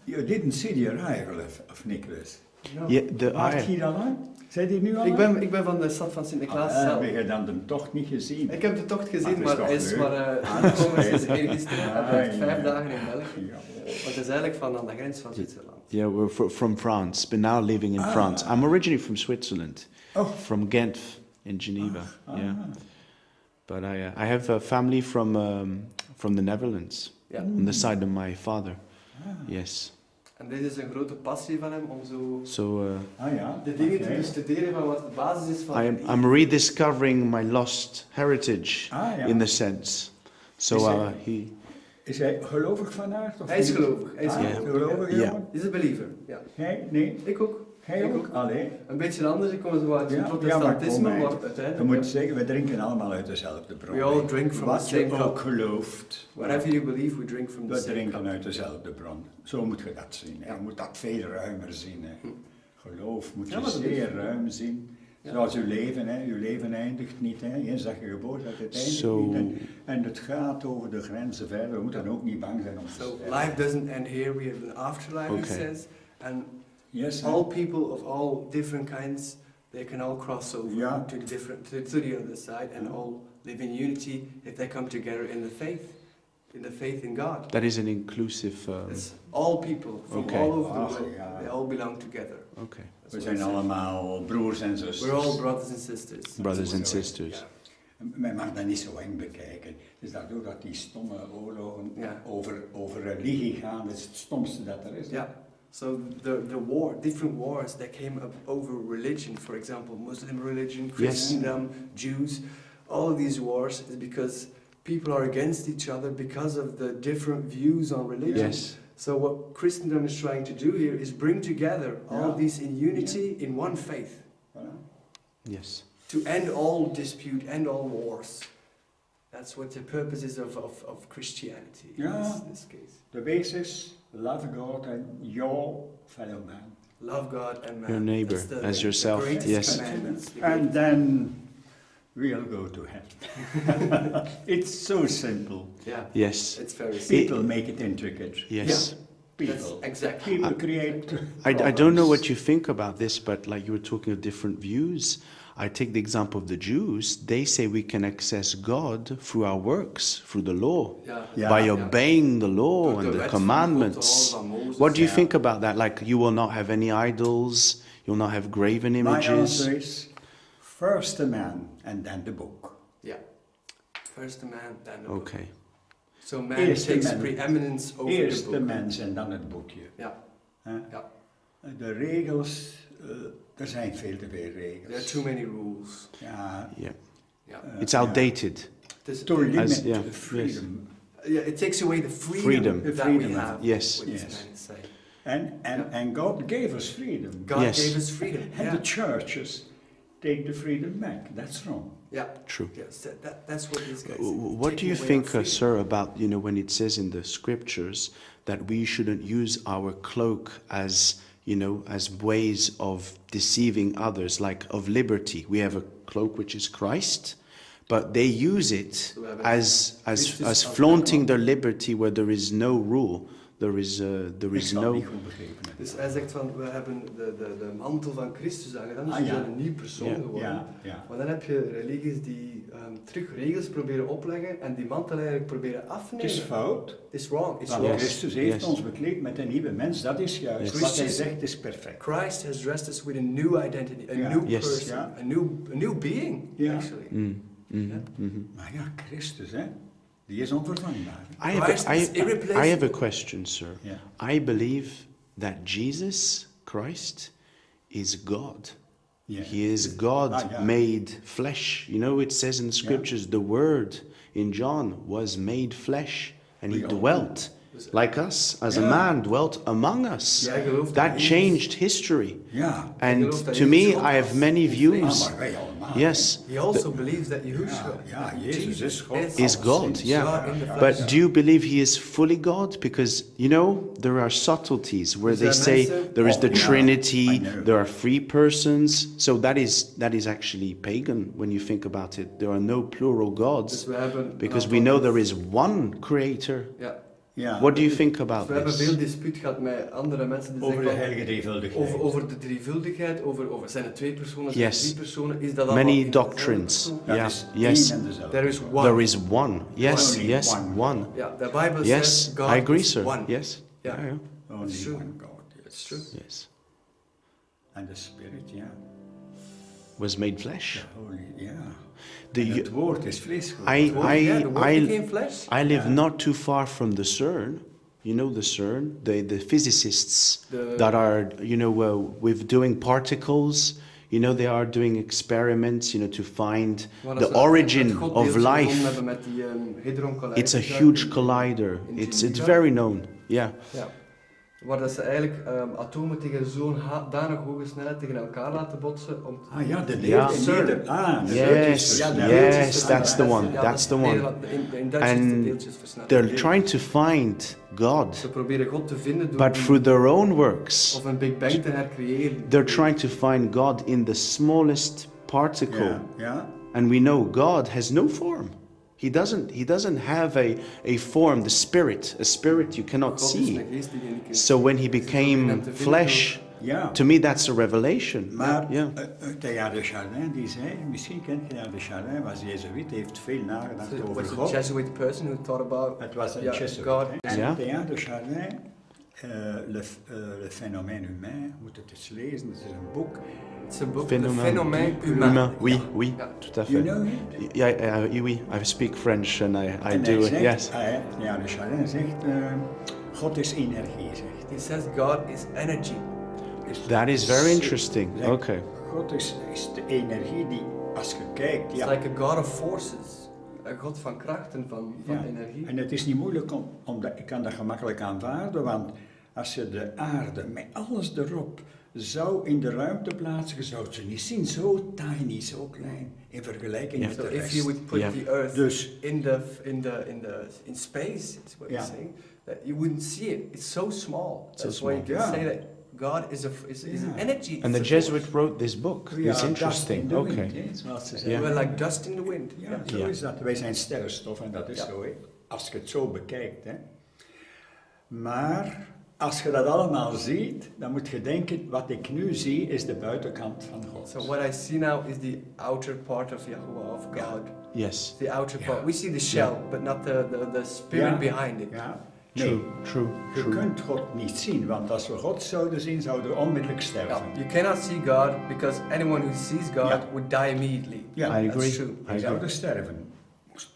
You didn't see the arrival of Niklass. No. Yeah, Maakt hij dan al? Zijn die nu al? Ik ben van de stad van St Niklaas zelf. Heb je dan de tocht niet gezien? Ik heb de tocht gezien, Ah, het is maar toch hij is leuk. maar aangekomen sinds gisteren. Hij blijft 5 dagen in België. Ja. Maar het is eigenlijk van aan de grens van Zwitserland. Yeah, we're from France, but now living in France. I'm originally from Switzerland, Oh. from Ghent in Geneva. Yeah, but I have a family from the Netherlands, Ja. on the side of my father. Yes. En dit is een grote passie van hem om zo So Ja. de dingen te Oké. bestuderen van wat de basis is van I'm rediscovering my lost heritage Ja. in the sense. So Is hij- he. Is hij gelovig van aard? Of Hij is niet? gelovig. Hij is gelovig, Ja. jongen? Hij is een believer. Ja. Hij? Nee. Ik ook. Hij Ik ook? Allee. Een beetje anders. Ik kom zo uit het Ja, protestantisme, maar kom, maar Je uiteindelijk. moet zeggen, we drinken allemaal uit dezelfde bron. We all drink from Wat the same je cup. ook gelooft. Whatever you believe, we drink from the We same drinken cup. uit dezelfde bron. Zo moet je dat zien. Hè. Je moet dat veel ruimer zien. Hè. Geloof moet Ja, je maar dat is- zeer ruim zien. Ja. Zoals uw leven. Hè. Uw leven eindigt niet. Hè. Eens dat je geboren bent, het eindigt Zo. niet. En het gaat over de grenzen verder. We moeten ook niet bang zijn om te So sterven. life doesn't end here. We have an afterlife, he Okay. says, and Yes, all people of all different kinds, they can all cross over Ja. to the other side, and all live in unity if they come together in the faith in God. That is an inclusive. It's all people from Okay. all over the Ach, world. ja. They all belong together. Okay. That's we what zijn it says. allemaal broers en zusters. We're all brothers and sisters. Brothers and Zo, sisters. Ja. Men mag dat niet zo eng bekijken. Dus daardoor dat die stomme oorlogen Ja. over religie gaan, dat is het stomste dat er is. Yeah. So the different wars that came up over religion, for example, Muslim religion, Christendom, Jews, all of these wars is because people are against each other because of the different views on religion. Yes. So what Christendom is trying to do here is bring together all Yeah. these in unity in one faith, Voilà. Yes. to end all dispute, end all wars. That's what the purpose is of Christianity in Yeah. this case. The basis, love God and your fellow man. Love God and man. Your neighbor That's the- as the yourself, greatest yes. commandments. And then we'll go to heaven. It's so simple. Yeah, Yes. it's very simple. People make it intricate. Yes. People. That's exactly. People create. I don't know what you think about this, but like you were talking of different views. I take the example of the Jews. They say we can access God through our works, through the law, Yeah. Yeah. by Yeah. obeying the law Door de and the wet van commandments. God, van Mozes. What do you Yeah. think about that? Like you will not have any idols, you'll not have graven My images. answer is first the man and then the book. Yeah. First the man, then the book. Okay. So man Eerst de takes man. preeminence over Eerst the de book. mens en dan het boekje. Yeah. Hè? Ja. De regels, er zijn veel te veel There are regels. too many rules. Ja, Yeah. Yeah. It's outdated. to limit yeah, freedom. Yeah, it takes away the freedom, that we Freedom. have. Yes. What these Yes. men say. And God gave us freedom. God Yes. gave us freedom. And Yeah. the churches take the freedom back. That's wrong. Yeah. True. Yes. That's what these guys. What do you taking away our think, freedom. sir, about, when it says in the scriptures that we shouldn't use our cloak as, as ways of deceiving others, like of liberty? We have a cloak which is Christ, but they use it So we have as flaunting their liberty where there is no rule. There is Ik zal no. niet goed begrepen hebben. Dus hij zegt van, we hebben de mantel van Christus aangedaan, dus Ah, we ja. zijn een nieuw persoon Ja. geworden. Ja. Maar dan heb je religies die terug regels proberen opleggen en die mantel eigenlijk proberen Het afnemen. is fout. It's wrong. It's Want wrong. Christus heeft Yes. ons bekleed met een nieuwe mens. Dat is juist. Yes. Wat hij Christus- zegt is perfect. Christ has dressed us with a new identity, a Ja. new Yes. person, Ja. a new being, Ja. actually. Mhm. Maar ja, Christus, hè, die is onvervangbaar. Christ is I irreplaceable. have a question, sir. Yeah. I believe that Jesus Christ is God. Yeah. He is God Ah, yeah. made flesh. It says in the scriptures, the Word in John was made flesh and He We all dwelt like us, as a man, dwelt among us. That changed history. Ja. And to me, I have many views. Maar wij allemaal. Yes, He also believes that Yahushua Ja, Jezus is God. is God, yeah. But do you believe he is fully God? Because, you know, there are subtleties where they say there is the Trinity, there are 3 persons. So that is actually pagan when you think about it. There are no plural gods because we know there is one creator. Ja. Ja. What do you think about We hebben this? veel dispuut gehad met andere mensen die Over de zeggen heilige drievuldigheid. over de drievuldigheid, over zijn er 2 personen, zijn er Yes. 3 personen, is dat allemaal Many één dezelfde doctrines. persoon? Dat Yeah. is Yes. één en dezelfde. There is one. There is one. Yes, Only yes, one. one. Ja, the Bible Yes, says God I agree, is sir. one. Yes. Yeah. Yeah, Only It's true. one God. Yes. It's true. yes. And the Spirit, ja. Was made flesh. The Holy, ja. The- En het woord is vlees geworden. I, The word became I, flesh. I live not too far from the CERN. You know the CERN, the physicists that are, you know, with doing particles. You know, they are doing experiments, you know, to find the origin of life. It's a huge collider. It's very known. Yeah. Ja. Waar dat ze eigenlijk atomen tegen zo'n danig hoge snelheid tegen elkaar laten botsen. Om Ah ja, de Ja. deeltjes. De Yes, deeltjesversnelling. yes, that's the one. That's the one. In Duits is de And deeltjesversnelling. they're trying to find God, Ze proberen God te vinden door but through their own works. of een Big Bang te hercreëren. They're trying to find God in the smallest particle. Ja, ja. And we know God has no form. He doesn't have a form, the spirit, a spirit you cannot God is see. een geest die je niet kunt So when he zien. became flesh, Ja. to me that's a revelation. Maar Yeah. Teilhard de Chardin die zei, misschien kent je de Chardin, was Jezuïet, heeft veel nagedacht It over was a God. Jesuit person who thought about Het was een Jesuit. God. hè. Ja. En Teilhard de Chardin, le phénomène humain, moet het eens lezen, het is een book. It's a book, Phénomène Le Phénomène Humain. Humain. Oui, Ja. oui, Ja. tout à You fait. know it? Yeah, oui, I speak French and I En do hij it, zegt, yes. Teilhard de Chardin zegt, God is energie, zegt He says God is energy. hij. That is very interesting. Zegt, Okay. God is de energie die, als je kijkt, It's ja. like a God of forces. Een God van krachten, van Ja, energie. en het is niet moeilijk omdat ik kan dat gemakkelijk aanvaarden, want als je de aarde met alles erop zou in de ruimte plaatsen, je zou het ze niet zien, zo tiny, zo klein, in vergelijking met So de if rest. you would put Yeah. the Earth Dus- in space, is what Yeah. you're saying, that you wouldn't see it. It's so small. That's So why you small. can Yeah. say that God is an Yeah. energy. And the It's a Jesuit force. wrote this book. Ja, It's dust in interesting. the wind, Okay. hè, zoals ze Ja. zeggen. We're like dust in the wind. Ja, Yeah. zo Ja. is dat. Wij zijn sterrenstof en dat is Ja. zo, hè. Als je het zo bekijkt. Hè. Maar als je dat allemaal ziet, dan moet je denken, wat ik nu zie is de buitenkant van God. So what I see now is the outer part of Yahuwah, of Yeah. God. Yes. The outer Yeah. part. We see the shell, but not the spirit Ja. behind it. Ja. True, Nee, true, je true. kunt God niet zien, want als we God zouden zien, zouden we onmiddellijk sterven. Yeah. You cannot see God because anyone who sees God Yeah. would die immediately. Ja, I That's agree. true. I we agree. zouden sterven.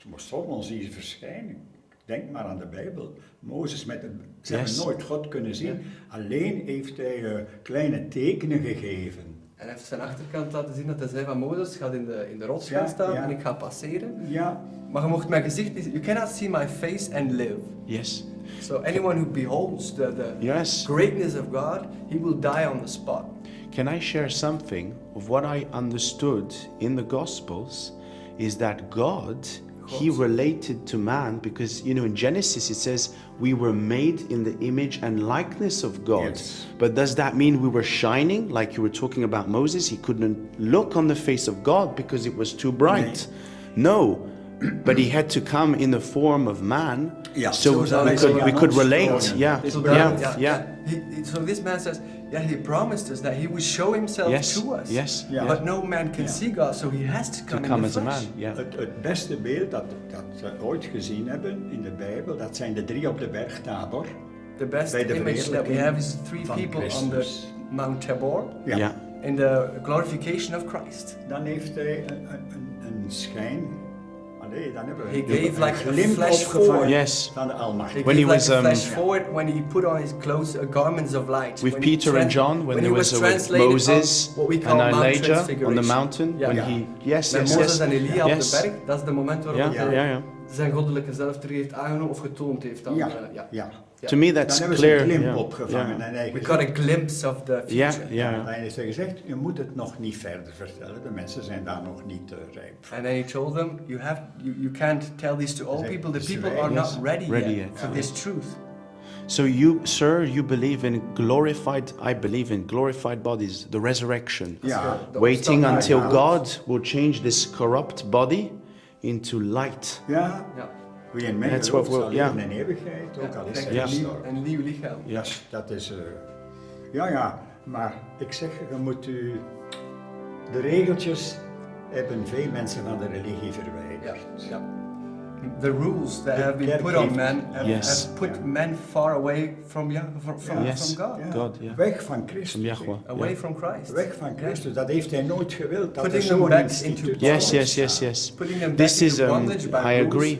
Moest God ons hier verschijnen. Denk maar aan de Bijbel. Mozes ze Yes. hebben nooit God kunnen zien. Alleen heeft hij kleine tekenen gegeven. En hij heeft zijn achterkant laten zien dat hij zei van Mozes gaat in de rots Ja, gaan staan ja. en ik ga passeren. Ja, Maar je mocht mijn gezicht niet, you cannot see my face and live. Yes. So anyone who beholds the Yes. greatness of God, he will die on the spot. Can I share something of what I understood in the Gospels is that God, He related to man because, you know, in Genesis it says we were made in the image and likeness of God. Yes. But does that mean we were shining? Like you were talking about Moses, he couldn't look on the face of God because it was too bright. No. But he had to come in the form of man, Ja, so zo zal we hij could, zich we aan could ons relate. tonen. Yeah, So yeah. So this man says, yeah, he promised us that he would show himself Yes, to us. yes, Ja. But no man can Ja. see God, so he has to To come, come in as the a man. flesh. Yeah. het beste beeld dat we ooit gezien hebben in de Bijbel, dat zijn de 3 op de berg Tabor. The best Bij de image that we verheerlijking have is 3 van people on Christus. the Mount Tabor Ja. Yeah. in the glorification of Christ. Dan heeft hij een schijn. Allee, dan hebben we He gave een like a glimp flash opgevangen forward. Yes. van de Almacht. He When gave he like was, a flash forward when he put on his clothes, garments of light. With When he Peter and John, when he they was with translated Moses on what we call and Mount Elijah on the Transfiguration. mountain, Yeah. when Yeah. he, yes, Met yes, Moses yes, en Elia op yes. de berg, dat is de moment waarop Yeah, hij yeah, yeah. zijn goddelijke zelftree heeft aangenomen of getoond heeft dan. Ja, Ja. ja. To me, Dan that's hebben ze clear. een glimp Yeah. opgevangen. Yeah. En hij We gezegd, got a glimpse of the future. Yeah, yeah. hij heeft gezegd, je moet het nog niet verder vertellen. De mensen zijn daar nog niet rijp voor. And then he told them, you can't tell this to all Zeg, people. The is people er are not ergens ready, ready yet yet. for this truth. So you, sir, you believe in glorified, I believe in glorified bodies, the resurrection. Ja, Waiting opstanding until uit. God will change this corrupt body into light. Ja, Ja. wie in mij That's gelooft what zal we'll- leven in eeuwigheid, ook al is Krijgt hij Ja. gestorven. een nieuw lichaam. Yes. Dat is, ja, maar ik zeg, je moet de regeltjes hebben veel mensen van de religie verwijderd. Ja. The rules that De have been kerk put on heeft- men have, Yes. have put men far away from Yes. from God. Ja, God, ja. weg van Christus. From Yahweh. Away Yeah. from Christ. Weg van Christus, dat heeft hij nooit gewild. Dat Putting er them zo'n back instituut into zou Yes, yes, ontstaan. yes, yes. Putting them This back is, into bondage by I rules. agree.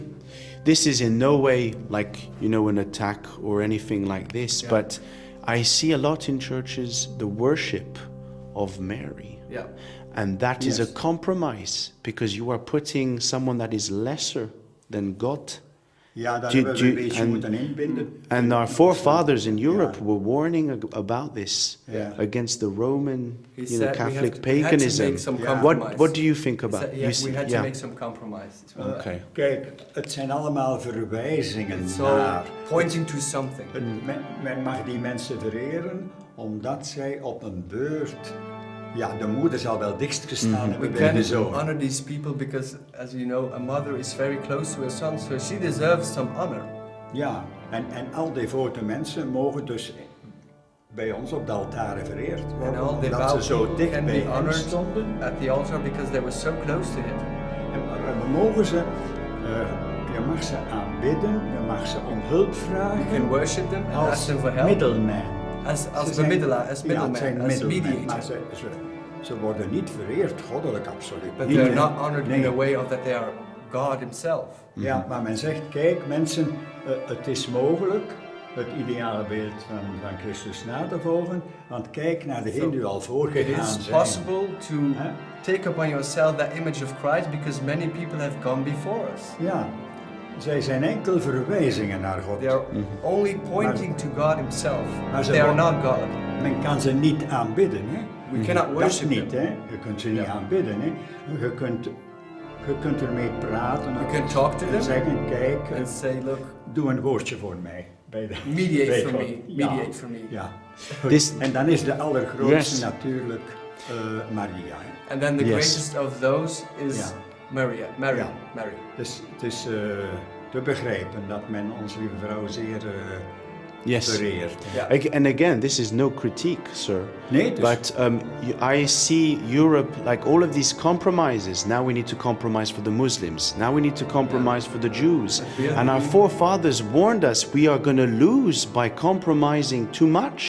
This is in no way like, you know, an attack or anything like this, Yeah. but I see a lot in churches the worship of Mary. Yeah. And that is Yes. a compromise because you are putting someone that is lesser than God. Ja, dat Do- hebben we do- een beetje and- moeten inbinden. And our forefathers in Europe were warning about this Yeah. against the Roman, He you know, said we Catholic had to paganism. make some Yeah. compromise. What do you think He about? said, You yeah, see- we had to yeah. make some compromise. Okay. Kijk, het zijn allemaal verwijzingen So naar. pointing to something. Men mag die mensen vereren omdat zij op een beurt. Ja, de moeder zal wel dichtst gestaan We hebben bij de can zoon. honor these people because, as you know, a mother is very close to her son, so she deserves some honor. Ja, en al devote mensen mogen dus bij ons op de altaren vereerd And worden. all Omdat devout ze zo people dicht can bij be hem honored stonden. at the altar because they were so close to him. En we mogen ze, je mag ze aanbidden, je mag ze om hulp You vragen. can worship them and ask Als them for help. middelman. As Ze the zijn- middleman, as Ja, middleman, het zijn as middelmen, mediator. maar ze worden niet vereerd, goddelijk absoluut But niet. they're hè. not honored in Nee. a way of that they are God himself. Ja, maar men zegt, kijk mensen, het is mogelijk het ideale beeld van Christus na te volgen, want kijk naar degenen die al It voorgegaan is zijn. possible to Huh? take upon yourself that image of Christ because many people have gone before us. Ja, zij zijn enkel verwijzingen naar God. They are only pointing to God himself. Maar ze They are worden- not God. Men kan ze niet aanbidden, hè? We cannot Dat worship niet, them. hè? Je kunt ze niet Ja. aanbidden, hè? Je kunt ermee praten You can talk to en them zeggen, kijk, and say, look, doe een woordje voor mij. Bij de, mediate bij for God. me, Ja. mediate for me. Ja. Goed. This- En dan is de allergrootste Yes. natuurlijk Maria. Hè. And then the Yes. greatest of those is Ja. Mary. Ja. Mary. Dus het is te begrijpen dat men onze lieve vrouw zeer Yes. vereert. Yeah. And again, this is no critique, sir. Nee, dus, But I see Europe, like all of these compromises. Now we need to compromise for the Muslims. Now we need to compromise for the Jews. we have And our been- forefathers warned us we are going to lose by compromising too much.